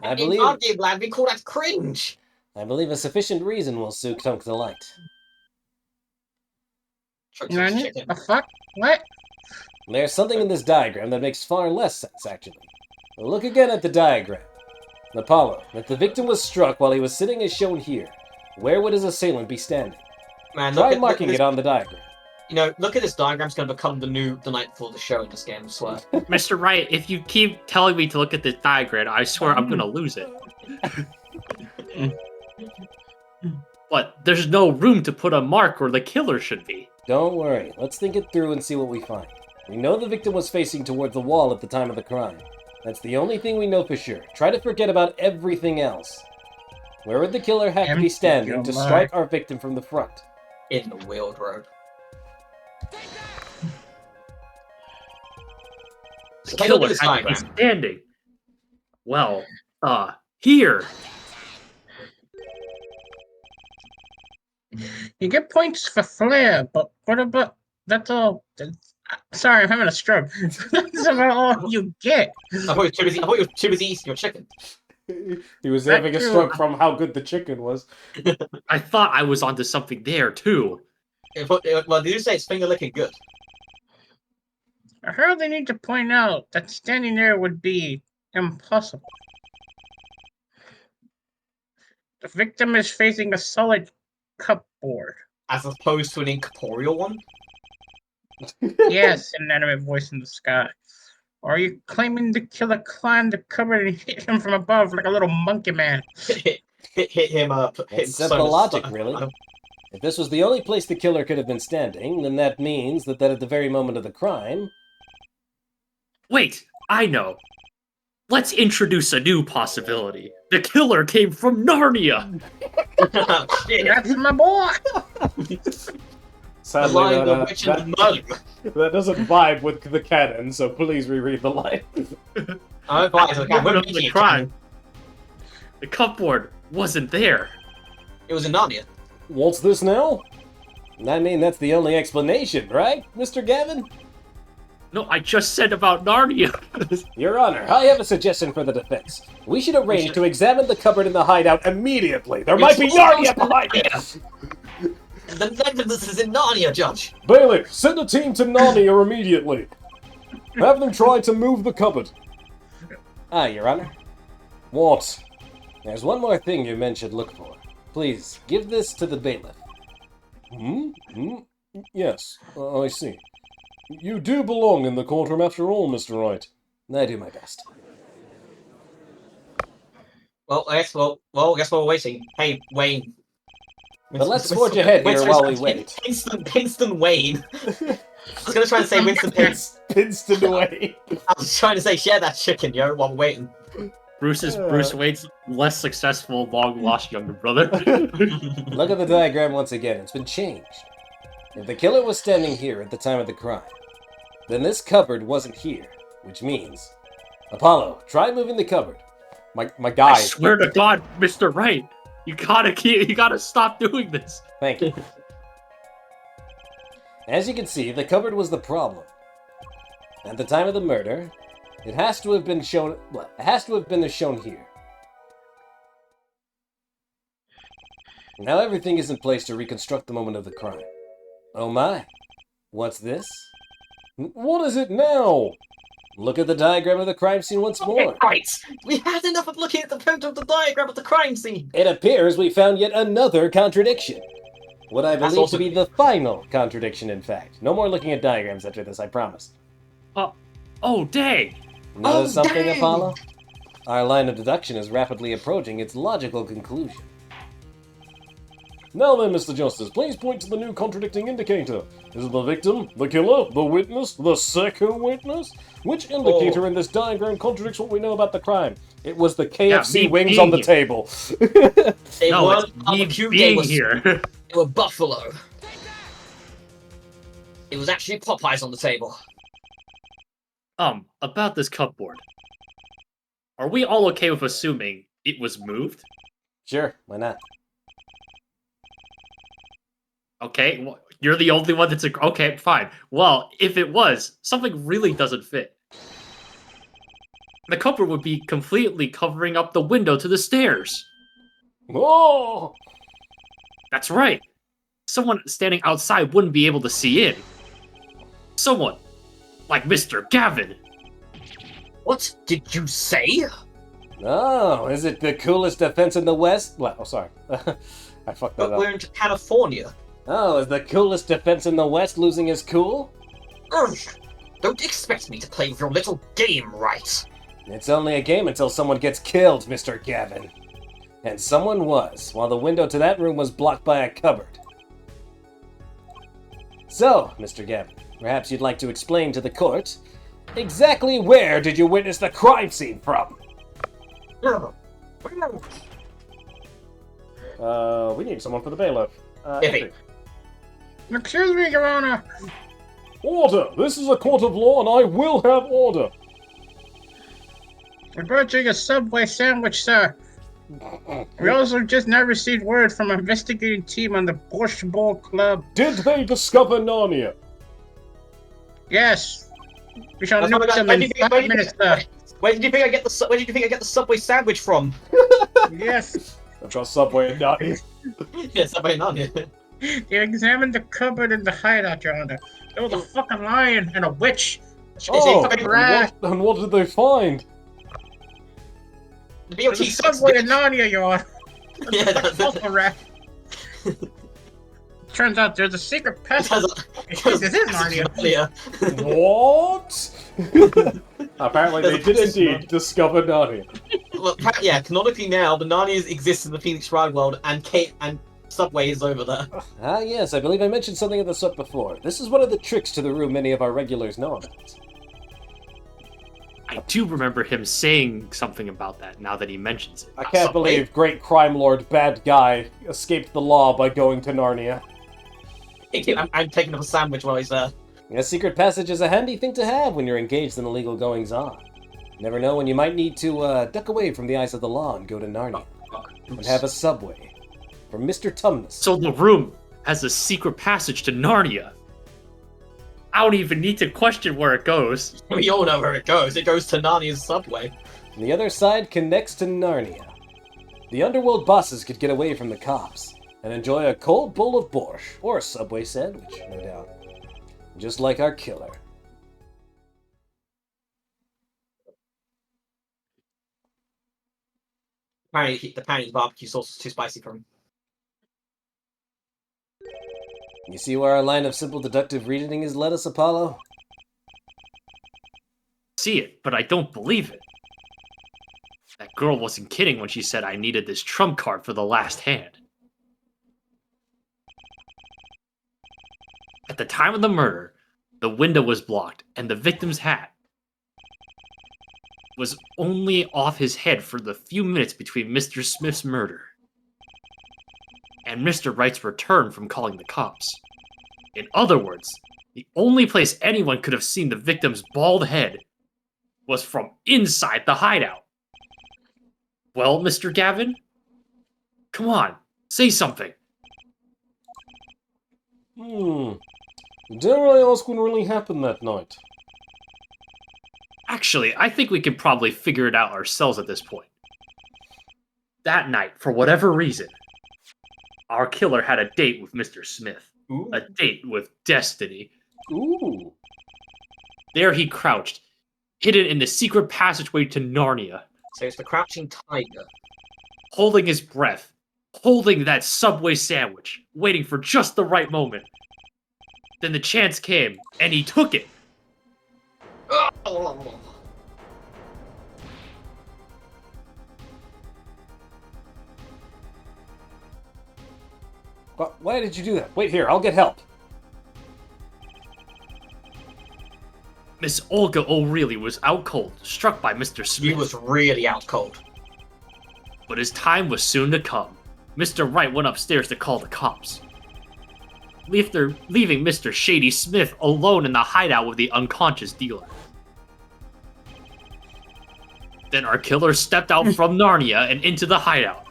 I In believe our game, lad, we call that cringe. a sufficient reason will soon come to light. Nani? Chicken. The fuck? What? There's something in this diagram that makes far less sense, actually. Look again at the diagram. Apollo, if the victim was struck while he was sitting as shown here, where would his assailant be standing? Man, Try look marking at it this, on the diagram. You know, look at this diagram. It's going to become the night before the show in this game, I swear. Mr. Wright, if you keep telling me to look at this diagram, I swear I'm gonna lose it. But there's no room to put a mark where the killer should be. Don't worry, let's think it through and see what we find. We know the victim was facing towards the wall at the time of the crime. That's the only thing we know for sure. Try to forget about everything else. Where would the killer have to be standing to strike our victim from the front? In the wheeled road. The killer had to be standing. Well, here. You get points for flair, but what about... That's all... Sorry, I'm having a stroke. That's about all you get. I thought you were too busy eating your chicken. He was having a stroke from how good the chicken was. I thought I was onto something there, too. Well, did you say it's finger licking good? I heard they need to point out that standing there would be impossible. The victim is facing a solid cupboard. As opposed to an incorporeal one? Yes, an inanimate voice in the sky. Or are you claiming the killer climbed the cupboard and hit him from above like a little monkey man? hit him up. It's simple logic, really. If this was the only place the killer could have been standing, then that means that at the very moment of the crime... Wait, I know. Let's introduce a new possibility. The killer came from Narnia! Oh, shit. That's my boy! Sadly, The witch and the mug. that doesn't vibe with the canon, so please reread the line. I'm fine. Okay, Moment of the crime. The cupboard wasn't there. It was in Narnia. What's this now? I mean, that's the only explanation, right, Mr. Gavin? No, I just said about Narnia. Your Honor, I have a suggestion for the defense. We should arrange to examine the cupboard in the hideout immediately. There might be Narnia behind it! The this is in Narnia, Judge. Bailey, send a team to Narnia immediately. Have them try to move the cupboard. Your Honor. What? There's one more thing your men should look for. Please, give this to the bailiff. Yes, I see. You do belong in the courtroom after all, Mr. Wright. I do my best. Well, I guess we're waiting. Hey, Wayne. But let's forge ahead here while we wait. Pinston Wayne. I was gonna try to say Winston Pins. Pinston Wayne. I was trying to say share that chicken, yo, while we're waiting. Bruce Wayne's less successful, long-lost younger brother. Look at the diagram once again. It's been changed. If the killer was standing here at the time of the crime, then this cupboard wasn't here, which means... Apollo, try moving the cupboard. My guy... I swear to God, Mr. Wright, you gotta stop doing this. Thank you. As you can see, the cupboard was the problem. At the time of the murder, it has to have been shown... Well, it has to have been shown here. Now everything is in place to reconstruct the moment of the crime. Oh my. What's this? What is it now? Look at the diagram of the crime scene once more. Right. We had enough of looking at the photo of the diagram of the crime scene. It appears we found yet another contradiction. What I believe also- to be the final contradiction, in fact. No more looking at diagrams after this, I promise. Oh, dang! Notice something, dang! Apollo? Our line of deduction is rapidly approaching its logical conclusion. Now then, Mr. Justice, please point to the new contradicting indicator. Is it the victim, the killer, the witness, the second witness? Which indicator in this diagram contradicts what we know about the crime? It was the KFC me wings being on the here. table. They No, weren't it's me barbecue, they being were, here. they were buffalo. It was actually Popeyes on the table. About this cupboard. Are we all okay with assuming it was moved? Sure, why not? Okay, well, you're the only one that's okay, fine. Well, if it was, something really doesn't fit. The cupboard would be completely covering up the window to the stairs. Oh! That's right. Someone standing outside wouldn't be able to see in. Someone like Mr. Gavin. What did you say? Oh, is it the coolest defense in the West? Well, oh, sorry. I fucked that But up. we're in California. Oh, is the coolest defense in the West losing his cool? Ugh. Don't expect me to play with your little game, right? It's only a game until someone gets killed, Mr. Gavin. And someone was, while the window to that room was blocked by a cupboard. So, Mr. Gavin, perhaps you'd like to explain to the court, exactly where did you witness the crime scene from? We need someone for the bailiff. Iffy. Excuse me, Your Honor. Order! This is a court of law and I will have order! We're purchasing a Subway sandwich, sir. We also just now received word from an investigating team on the Borscht Ball Club. Did they discover Narnia? Yes. We shall That's know what I them got- in 5 minutes, sir. Where did you think I get the Subway sandwich from? Yes. I've got Subway and Narnia. Yeah, Subway Narnia. They examined the cupboard in the hideout, Your Honor. There was a fucking lion and a witch. Oh, It's a rat. and what did they find? The There's BOT a Subway in Narnia, Your Honor. Yeah, That's that's a rat. Turns out there's a secret passage. because This is Narnia. What? Apparently they did indeed discover Narnia. Well, yeah, canonically now, the Narnias exist in the Phoenix Wright world, and Kate and Subway is over there. Ah yes, I believe I mentioned something of the sort before. This is one of the tricks to the room many of our regulars know about. I do remember him saying something about that now that he mentions it. I can't Subway? believe great crime lord bad guy escaped the law by going to Narnia. I'm taking up a sandwich while he's there. A secret passage is a handy thing to have when you're engaged in illegal goings-on. Never know when you might need to duck away from the eyes of the law and go to Narnia. And have a subway. From Mr. Tumnus. So the room has a secret passage to Narnia. I don't even need to question where it goes. We all know where it goes. It goes to Narnia's Subway. And the other side connects to Narnia. The underworld bosses could get away from the cops and enjoy a cold bowl of borscht or a Subway sandwich, no doubt. Just like our killer. Apparently, the barbecue sauce is too spicy for him. You see where our line of simple deductive reasoning has led us, Apollo? See it, but I don't believe it. That girl wasn't kidding when she said I needed this trump card for the last hand. At the time of the murder, the window was blocked, and the victim's hat was only off his head for the few minutes between Mr. Smith's murder and Mr. Wright's return from calling the cops. In other words, the only place anyone could have seen the victim's bald head was from inside the hideout. Well, Mr. Gavin? Come on, say something. Dare I ask what really happened that night? Actually, I think we can probably figure it out ourselves at this point. That night, for whatever reason, our killer had a date with Mr. Smith. Ooh. A date with destiny. Ooh. There he crouched, hidden in the secret passageway to Narnia, So it's the Crouching Tiger. holding his breath, holding that Subway sandwich, waiting for just the right moment. Then the chance came, and he took it. Oh. Why did you do that? Wait here, I'll get help. Miss Olga O'Reilly was out cold, struck by Mr. He Smith. was really out cold. But his time was soon to come. Mr. Wright went upstairs to call the cops, leaving Mr. Shady Smith alone in the hideout with the unconscious dealer. Then our killer stepped out from Narnia and into the hideout.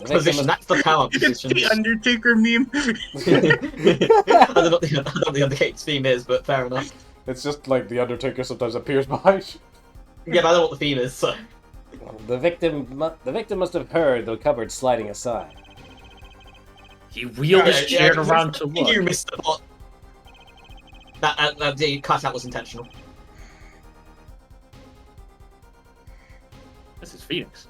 Position, that's the power It's position. the Undertaker meme. I don't know what the Undertaker's theme is, but fair enough. It's just like the Undertaker sometimes appears behind you. Yeah, but I don't know what the theme is, so. The victim must have heard the cupboard sliding aside. He wheeled his chair around to You look. missed the plot. The cutout was intentional. This is Phoenix.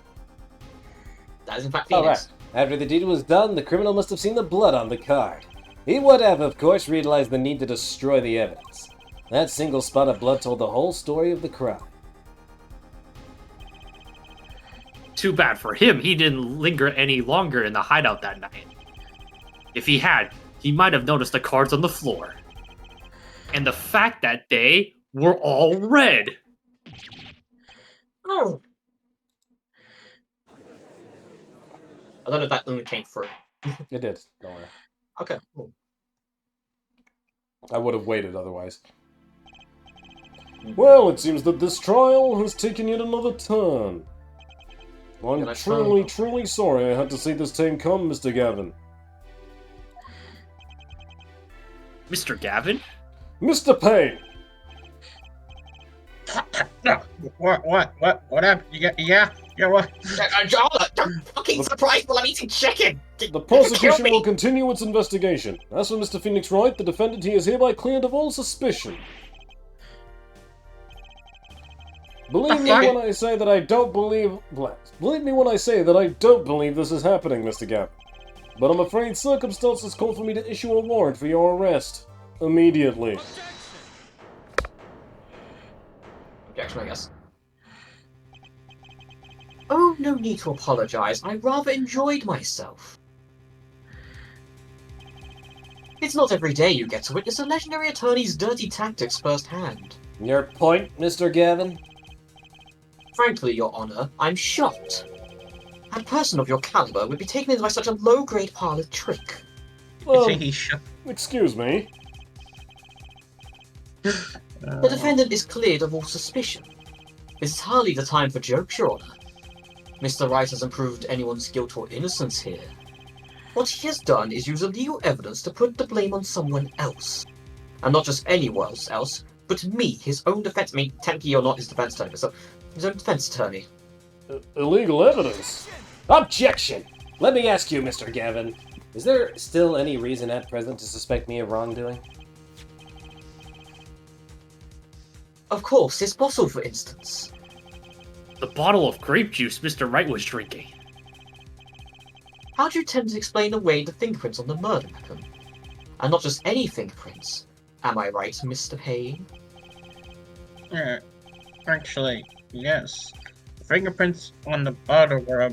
That is in fact All right. Phoenix. After the deed was done, the criminal must have seen the blood on the card. He would have, of course, realized the need to destroy the evidence. That single spot of blood told the whole story of the crime. Too bad for him, he didn't linger any longer in the hideout that night. If he had, he might have noticed the cards on the floor. And the fact that they were all red. Oh. I don't know if that only came through. It did. Don't worry. Okay. Cool. I would have waited otherwise. Well, it seems that this trial has taken yet another turn. I'm Yeah, truly sorry I had to see this time come, Mr. Gavin. Mr. Gavin? Mr. Payne! What happened? Yeah, what? I'm fucking surprised while I'm eating chicken! The prosecution will continue its investigation. As for Mr. Phoenix Wright, the defendant, he is hereby cleared of all suspicion. Believe me when I say that I don't believe... Believe me when I say that I don't believe this is happening, Mr. Gavin. But I'm afraid circumstances call for me to issue a warrant for your arrest. Immediately. Objection, I guess. Oh, no need to apologize. I rather enjoyed myself. It's not every day you get to witness a legendary attorney's dirty tactics firsthand. Your point, Mr. Gavin? Frankly, Your Honor, I'm shocked. A person of your caliber would be taken in by such a low-grade parlor trick. Say he shook. Excuse me. The defendant is cleared of all suspicion. This is hardly the time for jokes, Your Honor. Mr. Wright hasn't proved anyone's guilt or innocence here. What he has done is use illegal evidence to put the blame on someone else. And not just anyone else, but me, his own defense... I mean, technically you're not his defense attorney, so his own defense attorney. Illegal evidence? Objection! Let me ask you, Mr. Gavin. Is there still any reason at present to suspect me of wrongdoing? Of course, this bottle, for instance. The bottle of grape juice Mr. Wright was drinking. How do you tend to explain away the fingerprints on the murder weapon? And not just any fingerprints. Am I right, Mr. Payne? Actually, yes. The fingerprints on the bottle were,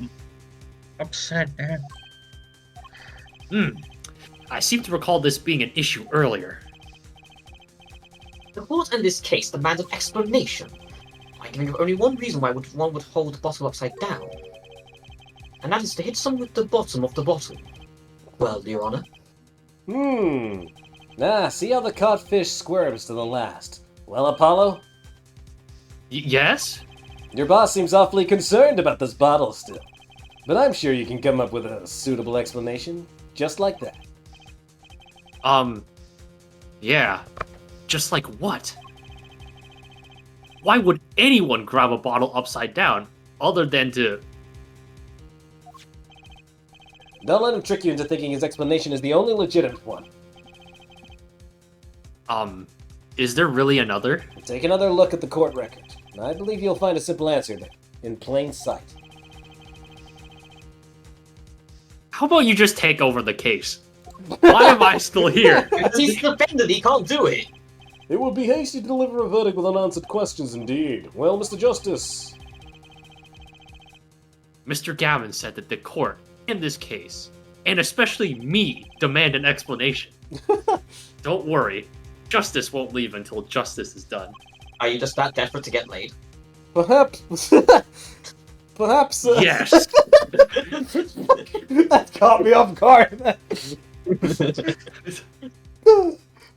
upside down. I seem to recall this being an issue earlier. The court in this case demands an explanation. I can think of only one reason why one would hold the bottle upside down. And that is to hit someone with the bottom of the bottle. Well, Your Honor. See how the caught fish squirms to the last. Well, Apollo? Yes? Your boss seems awfully concerned about this bottle still. But I'm sure you can come up with a suitable explanation, just like that. Yeah. Just like what? Why would anyone grab a bottle upside down, other than to... Don't let him trick you into thinking his explanation is the only legitimate one. Is there really another? Take another look at the court record. I believe you'll find a simple answer there, in plain sight. How about you just take over the case? Why am I still here? He's the defendant, he can't do it! It would be hasty to deliver a verdict with unanswered questions indeed. Well, Mr. Justice. Mr. Gavin said that the court, in this case, and especially me, demand an explanation. Don't worry, justice won't leave until justice is done. Are you just that desperate to get laid? Perhaps... Perhaps... Yes! That caught me off guard.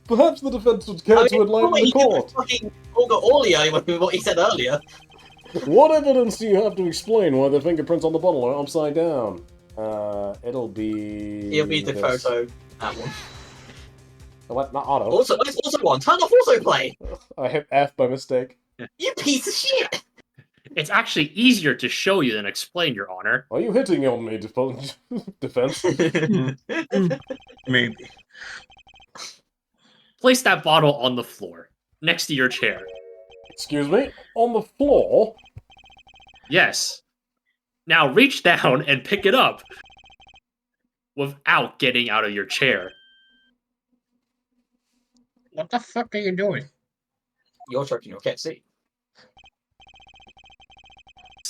Perhaps the defense would care to enlighten the court. Fucking Olga Orlia with what he said earlier. What evidence do you have to explain why the fingerprints on the bottle are upside down? It'll be the this. photo. That one. What? Not auto. Also, there's also one. Turn off autoplay! I hit F by mistake. You piece of shit! It's actually easier to show you than explain, Your Honor. Are you hitting on me, defense? Maybe. Place that bottle on the floor, next to your chair. Excuse me? On the floor? Yes. Now reach down and pick it up without getting out of your chair. What the fuck are you doing? You're choking, you can't see.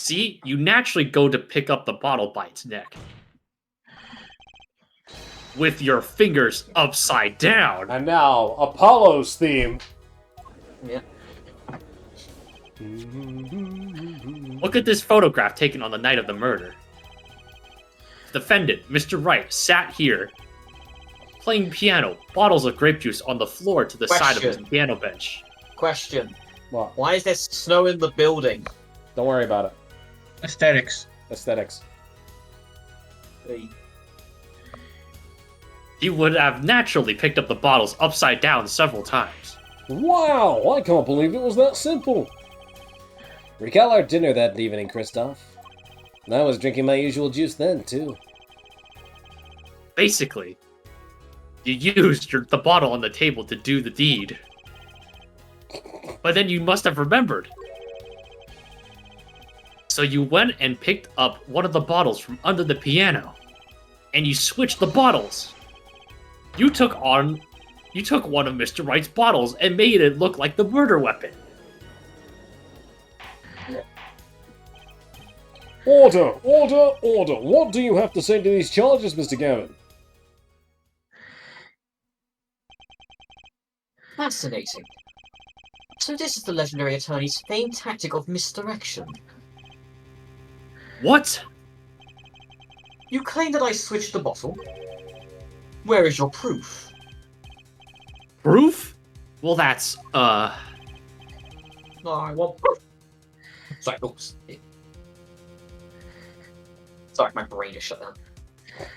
See, you naturally go to pick up the bottle by its neck. With your fingers upside down. And now, Apollo's theme. Yeah. Look at this photograph taken on the night of the murder. Defendant, Mr. Wright, sat here, playing piano, bottles of grape juice on the floor to the side of his Question. piano bench. Question. What? Why is there snow in the building? Don't worry about it. Aesthetics. Aesthetics. He would have naturally picked up the bottles upside down several times. Wow, I can't believe it was that simple. Recall our dinner that evening, Kristoff. And I was drinking my usual juice then, too. Basically, you used the bottle on the table to do the deed. But then you must have remembered. So you went and picked up one of the bottles from under the piano. And you switched the bottles. You took one of Mr. Wright's bottles and made it look like the murder weapon. Order! Order! Order! What do you have to say to these charges, Mr. Gavin? Fascinating. So this is the legendary attorney's famed tactic of misdirection. What? You claim that I switched the bottle. Where is your proof? Proof? Well, that's, No, I want proof. Sorry, oops. Sorry, my brain just shut down.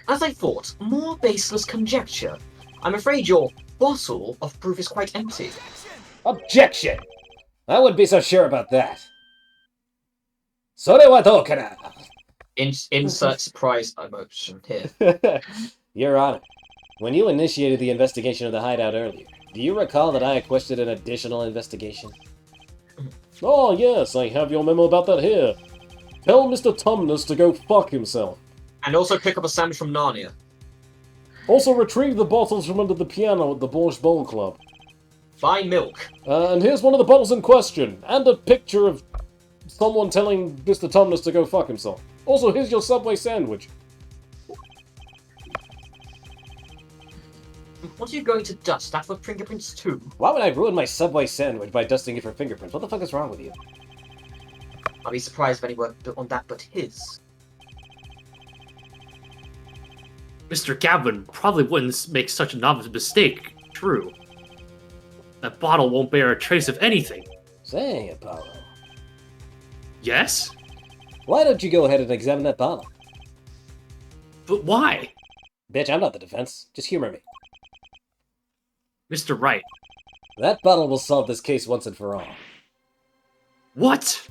As I thought, more baseless conjecture. I'm afraid your bottle of proof is quite empty. Objection! I wouldn't be so sure about that. Sore wa dokara? Insert surprise emotion here. Your Honor, when you initiated the investigation of the hideout earlier, do you recall that I requested an additional investigation? Oh yes, I have your memo about that here. Tell Mr. Tumnus to go fuck himself. And also pick up a sandwich from Narnia. Also retrieve the bottles from under the piano at the Borscht Bowl Club. Buy milk. And here's one of the bottles in question, and a picture of someone telling Mr. Tumnus to go fuck himself. Also, here's your Subway sandwich. What are you going to dust? That for fingerprints too? Why would I ruin my Subway sandwich by dusting it for fingerprints? What the fuck is wrong with you? I'll be surprised if anyone on that but his. Mr. Gavin probably wouldn't make such a novice mistake. True. That bottle won't bear a trace of anything. Say, Apollo. Yes? Why don't you go ahead and examine that bottle? But why? Bitch, I'm not the defense. Just humor me. Mr. Wright. That bottle will solve this case once and for all. What?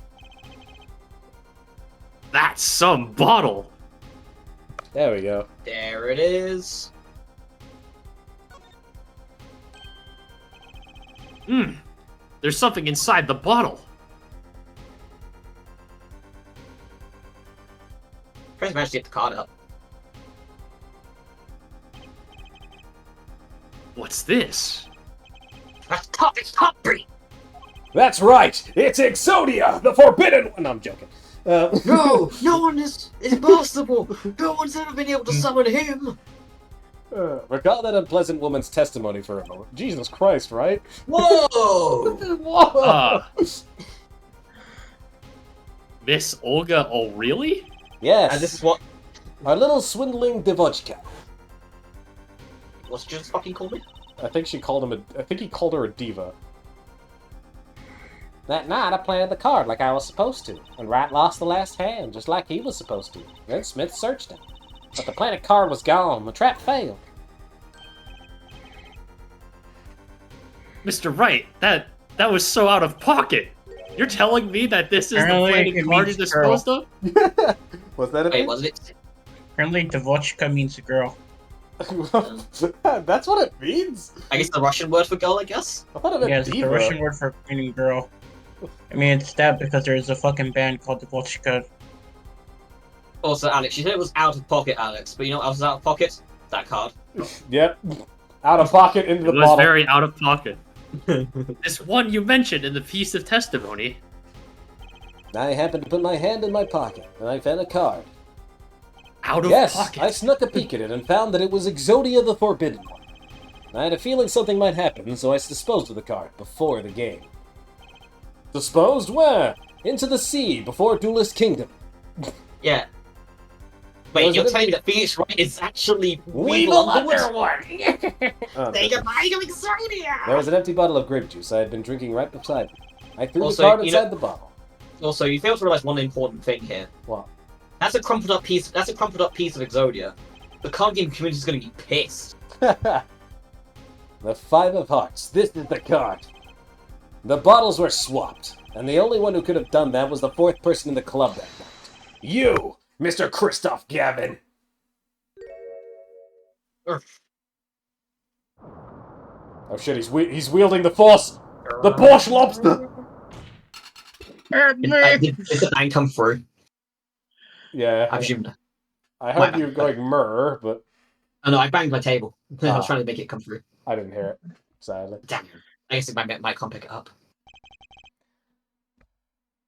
That's some bottle. There we go. There it is. There's something inside the bottle. First managed to get the card up. What's this? That's top, it's top three! That's right! It's Exodia, the Forbidden One! No, I'm joking. No! No one is... It's impossible! No one's ever been able to summon him! Recall that unpleasant woman's testimony for a moment. Jesus Christ, right? Whoa! Whoa! Miss Olga O'Reilly? Yes, And this is what... our little swindling Devochka. What's just fucking called me? I think she called him I think he called her a diva. That night I planted the card like I was supposed to, and Wright lost the last hand, just like he was supposed to. Then Smith searched him. But the planted card was gone, the trap failed. Mr. Wright, that was so out of pocket. You're telling me that this is Apparently the it planted card you means girl. disposed of? Was that Wait, wasn't it? Apparently, Devochka means girl. That's what it means? I guess the Russian word for girl, I guess? I thought it meant Yes, diva. the Russian word for meaning girl. I mean, it's that because there's a fucking band called Devochka. Also, Alex, you said it was out of pocket, Alex, but you know what else was out of pocket? That card. Yep. Out of pocket into It the was bottle. very out of pocket. This one you mentioned in the piece of testimony. I happened to put my hand in my pocket, and I found a card. Out of Yes, pocket. I snuck a peek at it and found that it was Exodia the Forbidden One. I had a feeling something might happen, so I disposed of the card before the game. Disposed where? Into the sea, before Duelist Kingdom. Yeah. Wait, Was you're it- telling me that Phoenix Wright is actually Weevil Underwood? Oh, Say goodbye to Exodia! there was an empty bottle of grape juice I had been drinking right beside me. I threw Also, the card you know- inside the bottle. Also, you fail to realize one important thing here. What? That's a crumpled up piece. That's a crumpled up piece of Exodia. The card game community is going to be pissed. The Five of Hearts. This is the card. The bottles were swapped, and the only one who could have done that was the fourth person in the club that night. You, Mr. Christoph Gavin. Urgh. Oh shit, he's wielding the force. The Borscht Lobster. Help Did, me! did the bang come through? Yeah, I presume. I heard you going myrrh, but Oh no, I banged my table. I Ah. was trying to make it come through. I didn't hear it, sadly. Damn. I guess my mic can't pick it up.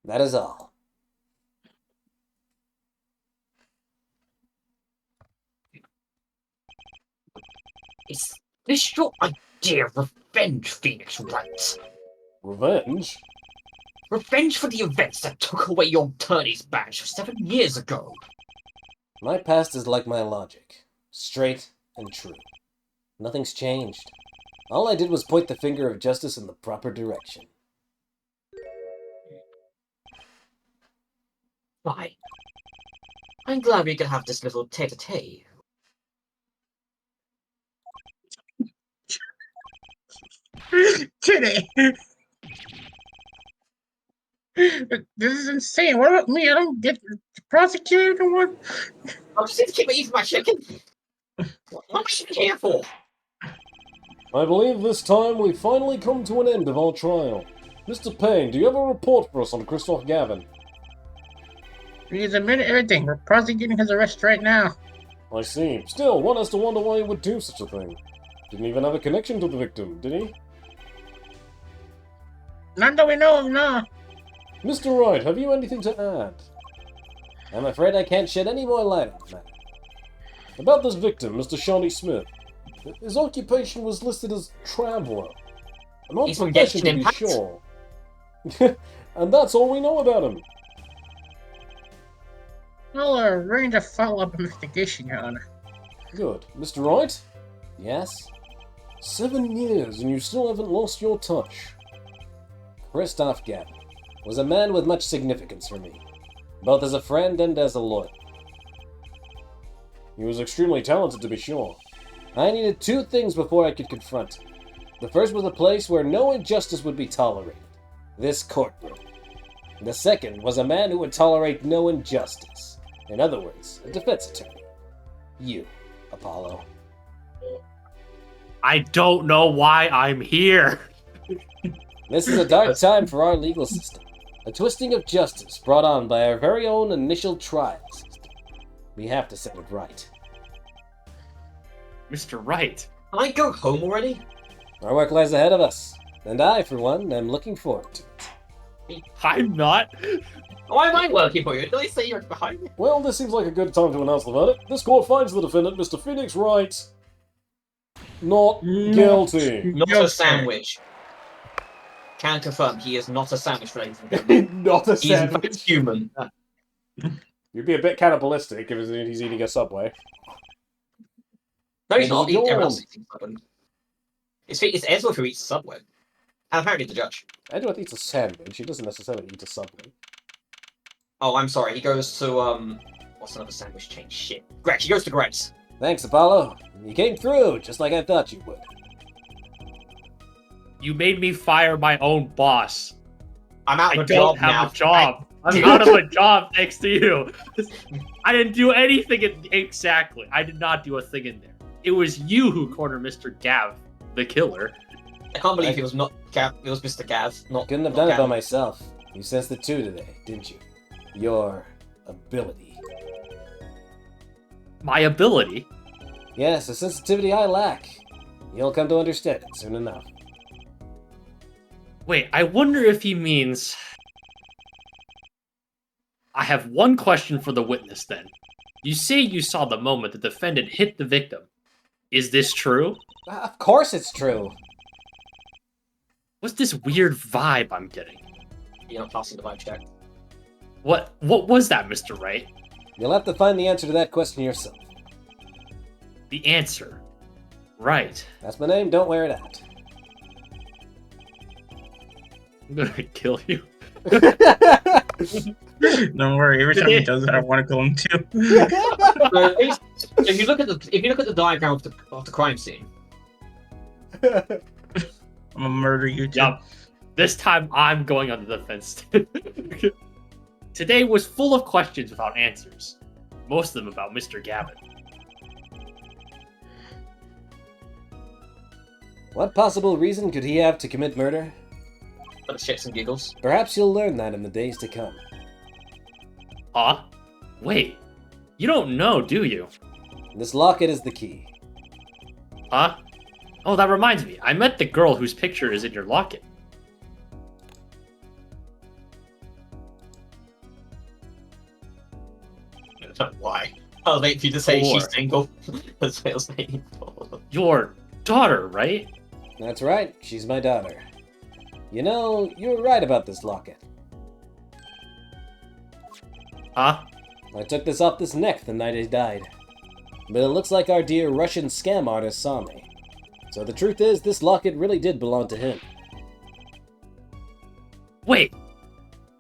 That is all. Is this your idea of revenge, Phoenix Wright? Revenge? Revenge for the events that took away your attorney's badge 7 years ago. My past is like my logic. Straight and true. Nothing's changed. All I did was point the finger of justice in the proper direction. Fine. I'm glad we could have this little tete-a-tete. Today. This is insane. What about me? I don't get prosecuted or what? I'm just going to keep eating my chicken. What am I here for? I believe this time we've finally come to an end of our trial. Mr. Payne, do you have a report for us on Christoph Gavin? He's admitted everything. We're prosecuting his arrest right now. I see. Still, one has to wonder why he would do such a thing. Didn't even have a connection to the victim, did he? None that we know of, no. Mr. Wright, have you anything to add? I'm afraid I can't shed any more light on the matter. About this victim, Mr. Shawnee Smith. His occupation was listed as traveler. An He's from occupation to Genshin be Impact. sure. And that's all we know about him. We'll arrange a follow-up investigation, Your Honor. Good. Mr. Wright? Yes? 7 years and you still haven't lost your touch. Christoph Gavin was a man with much significance for me, both as a friend and as a lawyer. He was extremely talented, to be sure. I needed two things before I could confront him. The first was a place where no injustice would be tolerated. This courtroom. The second was a man who would tolerate no injustice. In other words, a defense attorney. You, Apollo. I don't know why I'm here. This is a dark time for our legal system. A twisting of justice brought on by our very own initial trial system. We have to set it right. Mr. Wright. Can I go home already? Our work lies ahead of us, and I, for one, am looking forward to it. I'm not. Why am I working for you? Did I say you're behind me? Well, this seems like a good time to announce the verdict. This court finds the defendant, Mr. Phoenix Wright, not guilty. Not Guilty. a sandwich. Can confirm he is not a sandwich, ladies and gentlemen. Not a He is in fact human. You'd be a bit cannibalistic if he's eating a Subway. No, he's not. Yawn. Everyone else eats Subway. It's Edward who eats Subway. And apparently the judge. Edward eats a sandwich. He doesn't necessarily eat a Subway. Oh, I'm sorry. He goes to, what's another sandwich chain? Shit. Gretch. He goes to Gretch. Thanks, Apollo. You came through, just like I thought you would. You made me fire my own boss. I'm out I of a don't job have now. a job. I'm out of a job thanks to you. I didn't do anything exactly. I did not do a thing in there. It was you who cornered Mr. Gav, the killer. I can't believe it was not Gav. It was Mr. Gav. Not. Couldn't have not done it by Gav. myself. You sensed it too today, didn't you? Your ability. My ability. Yes, a sensitivity I lack. You'll come to understand it soon enough. Wait, I wonder if he means I have one question for the witness then. You say you saw the moment the defendant hit the victim. Is this true? Of course it's true. What's this weird vibe I'm getting? You're not passing the vibe check. What was that, Mr. Wright? You'll have to find the answer to that question yourself. The answer. Right. That's my name, don't wear it out. I'm gonna kill you. Don't worry, every time he does that, I want to kill him too. So if you look at the diagram of the crime scene, I'm gonna murder you too. Yup. This time I'm going on the defense. Today was full of questions without answers. Most of them about Mr. Gavin. What possible reason could he have to commit murder? for the shits and giggles. Perhaps you'll learn that in the days to come. Huh? Wait. You don't know, do you? This locket is the key. Huh? Oh, that reminds me. I met the girl whose picture is in your locket. Why? I was waiting for you to say Four. she's single. That's what I was waiting for. Your daughter, right? That's right, she's my daughter. You know, you were right about this locket. Huh? I took this off this neck the night he died. But it looks like our dear Russian scam artist saw me. So the truth is, this locket really did belong to him. Wait.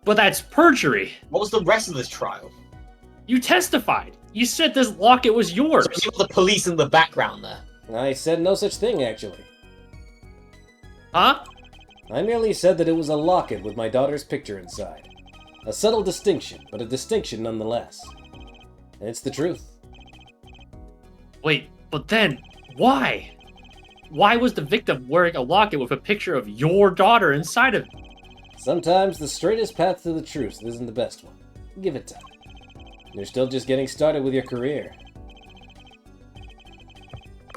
But that's perjury. What was the rest of this trial? You testified. You said this locket was yours. So you got the police in the background there. I said no such thing, actually. Huh? I merely said that it was a locket with my daughter's picture inside. A subtle distinction, but a distinction nonetheless. And it's the truth. Wait, but then, why? Why was the victim wearing a locket with a picture of your daughter inside of it? Sometimes the straightest path to the truth isn't the best one. Give it time. You're still just getting started with your career.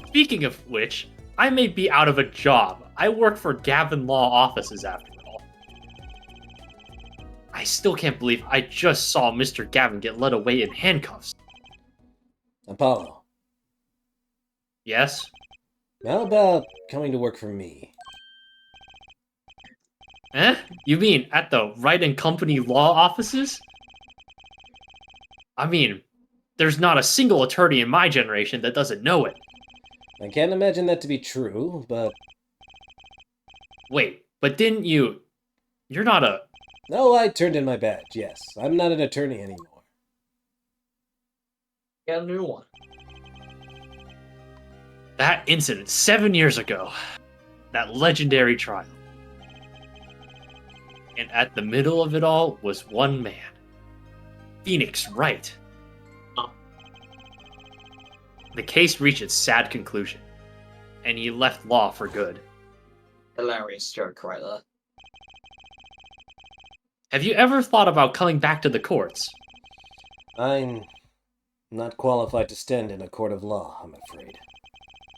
Speaking of which, I may be out of a job. I work for Gavin Law Offices after all. I still can't believe I just saw Mr. Gavin get led away in handcuffs. Apollo, Yes? how about coming to work for me? Eh? You mean at the Wright and Company Law Offices? I mean, there's not a single attorney in my generation that doesn't know it. I can't imagine that to be true, but... Wait, but didn't you... You're not a... No, I turned in my badge, yes. I'm not an attorney anymore. Get a new one. That incident 7 years ago. That legendary trial. And at the middle of it all was one man. Phoenix Wright. Oh. The case reached its sad conclusion, and he left law for good. Hilarious joke right there. Have you ever thought about coming back to the courts? I'm not qualified to stand in a court of law, I'm afraid.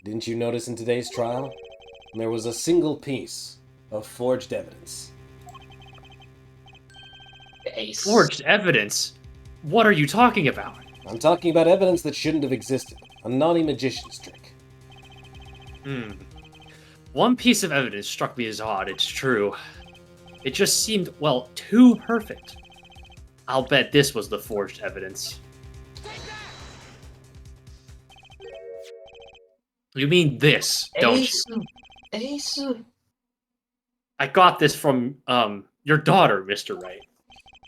Didn't you notice in today's trial? There was a single piece of forged evidence. The ace. Forged evidence? What are you talking about? I'm talking about evidence that shouldn't have existed. A naughty magician's trick. One piece of evidence struck me as odd, it's true. It just seemed, well, too perfect. I'll bet this was the forged evidence. You mean this, don't you? Ace. I got this from, your daughter, Mr. Wright.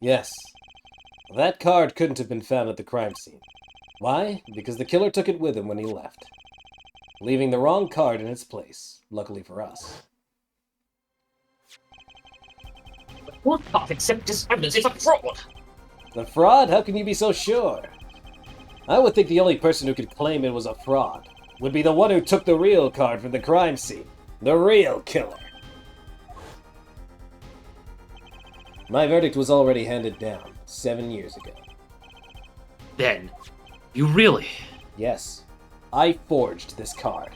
Yes. That card couldn't have been found at the crime scene. Why? Because the killer took it with him when he left, leaving the wrong card in its place, luckily for us. What can't accept this evidence? It's a fraud! The fraud? How can you be so sure? I would think the only person who could claim it was a fraud would be the one who took the real card from the crime scene. The real killer. My verdict was already handed down 7 years ago. Then, you really... Yes, I forged this card.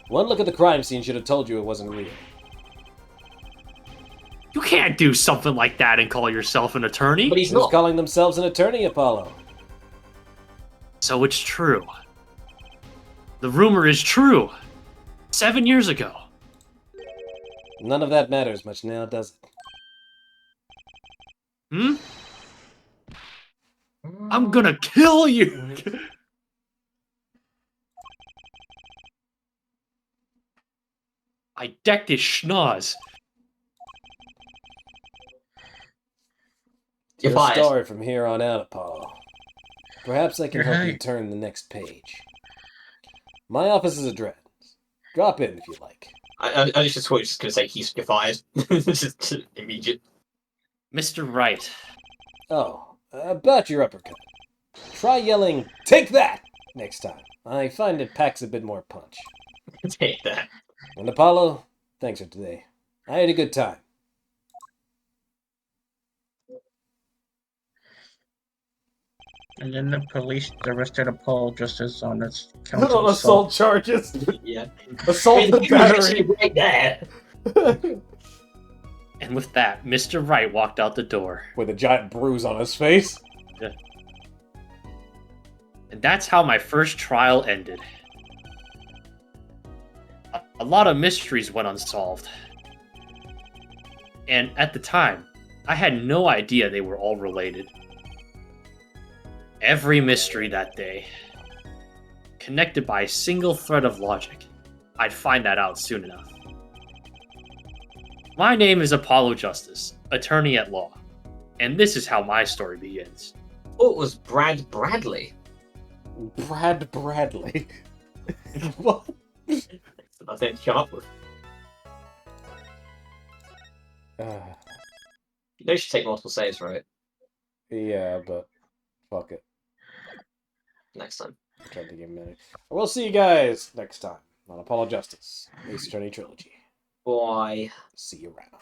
One look at the crime scene should have told you it wasn't real. You can't do something like that and call yourself an attorney. But he's Who's not. calling themselves an attorney, Apollo? So it's true. The rumor is true. 7 years ago. None of that matters much now, does it? Hmm? I'm gonna kill you! I decked his schnoz. You're Your fired. story from here on out, Apollo. Perhaps I can You're help you hired. turn the next page. My office is address. Drop in if you like. I just thought you were just going to say you're fired. Just immediate. Mr. Wright, Oh, about your uppercut. Try yelling, "Take that!" next time. I find it packs a bit more punch. Take that. And Apollo, thanks for today. I had a good time. And then the police arrested Apollo just as on its On council assault charges. Yeah. Assault and battery. Right there. and with that, Mr. Wright walked out the door. With a giant bruise on his face. And that's how my first trial ended. A lot of mysteries went unsolved. And at the time, I had no idea they were all related. Every mystery that day, connected by a single thread of logic. I'd find that out soon enough. My name is Apollo Justice, attorney at law, and this is how my story begins. Oh, it was Brad Bradley. Brad Bradley. What? I think to come up with. You know you should take multiple saves, right? Yeah, but fuck it. Next time. I tried to give him minute. We'll see you guys next time on Apollo Justice, Ace Attorney Trilogy. Bye. See you around.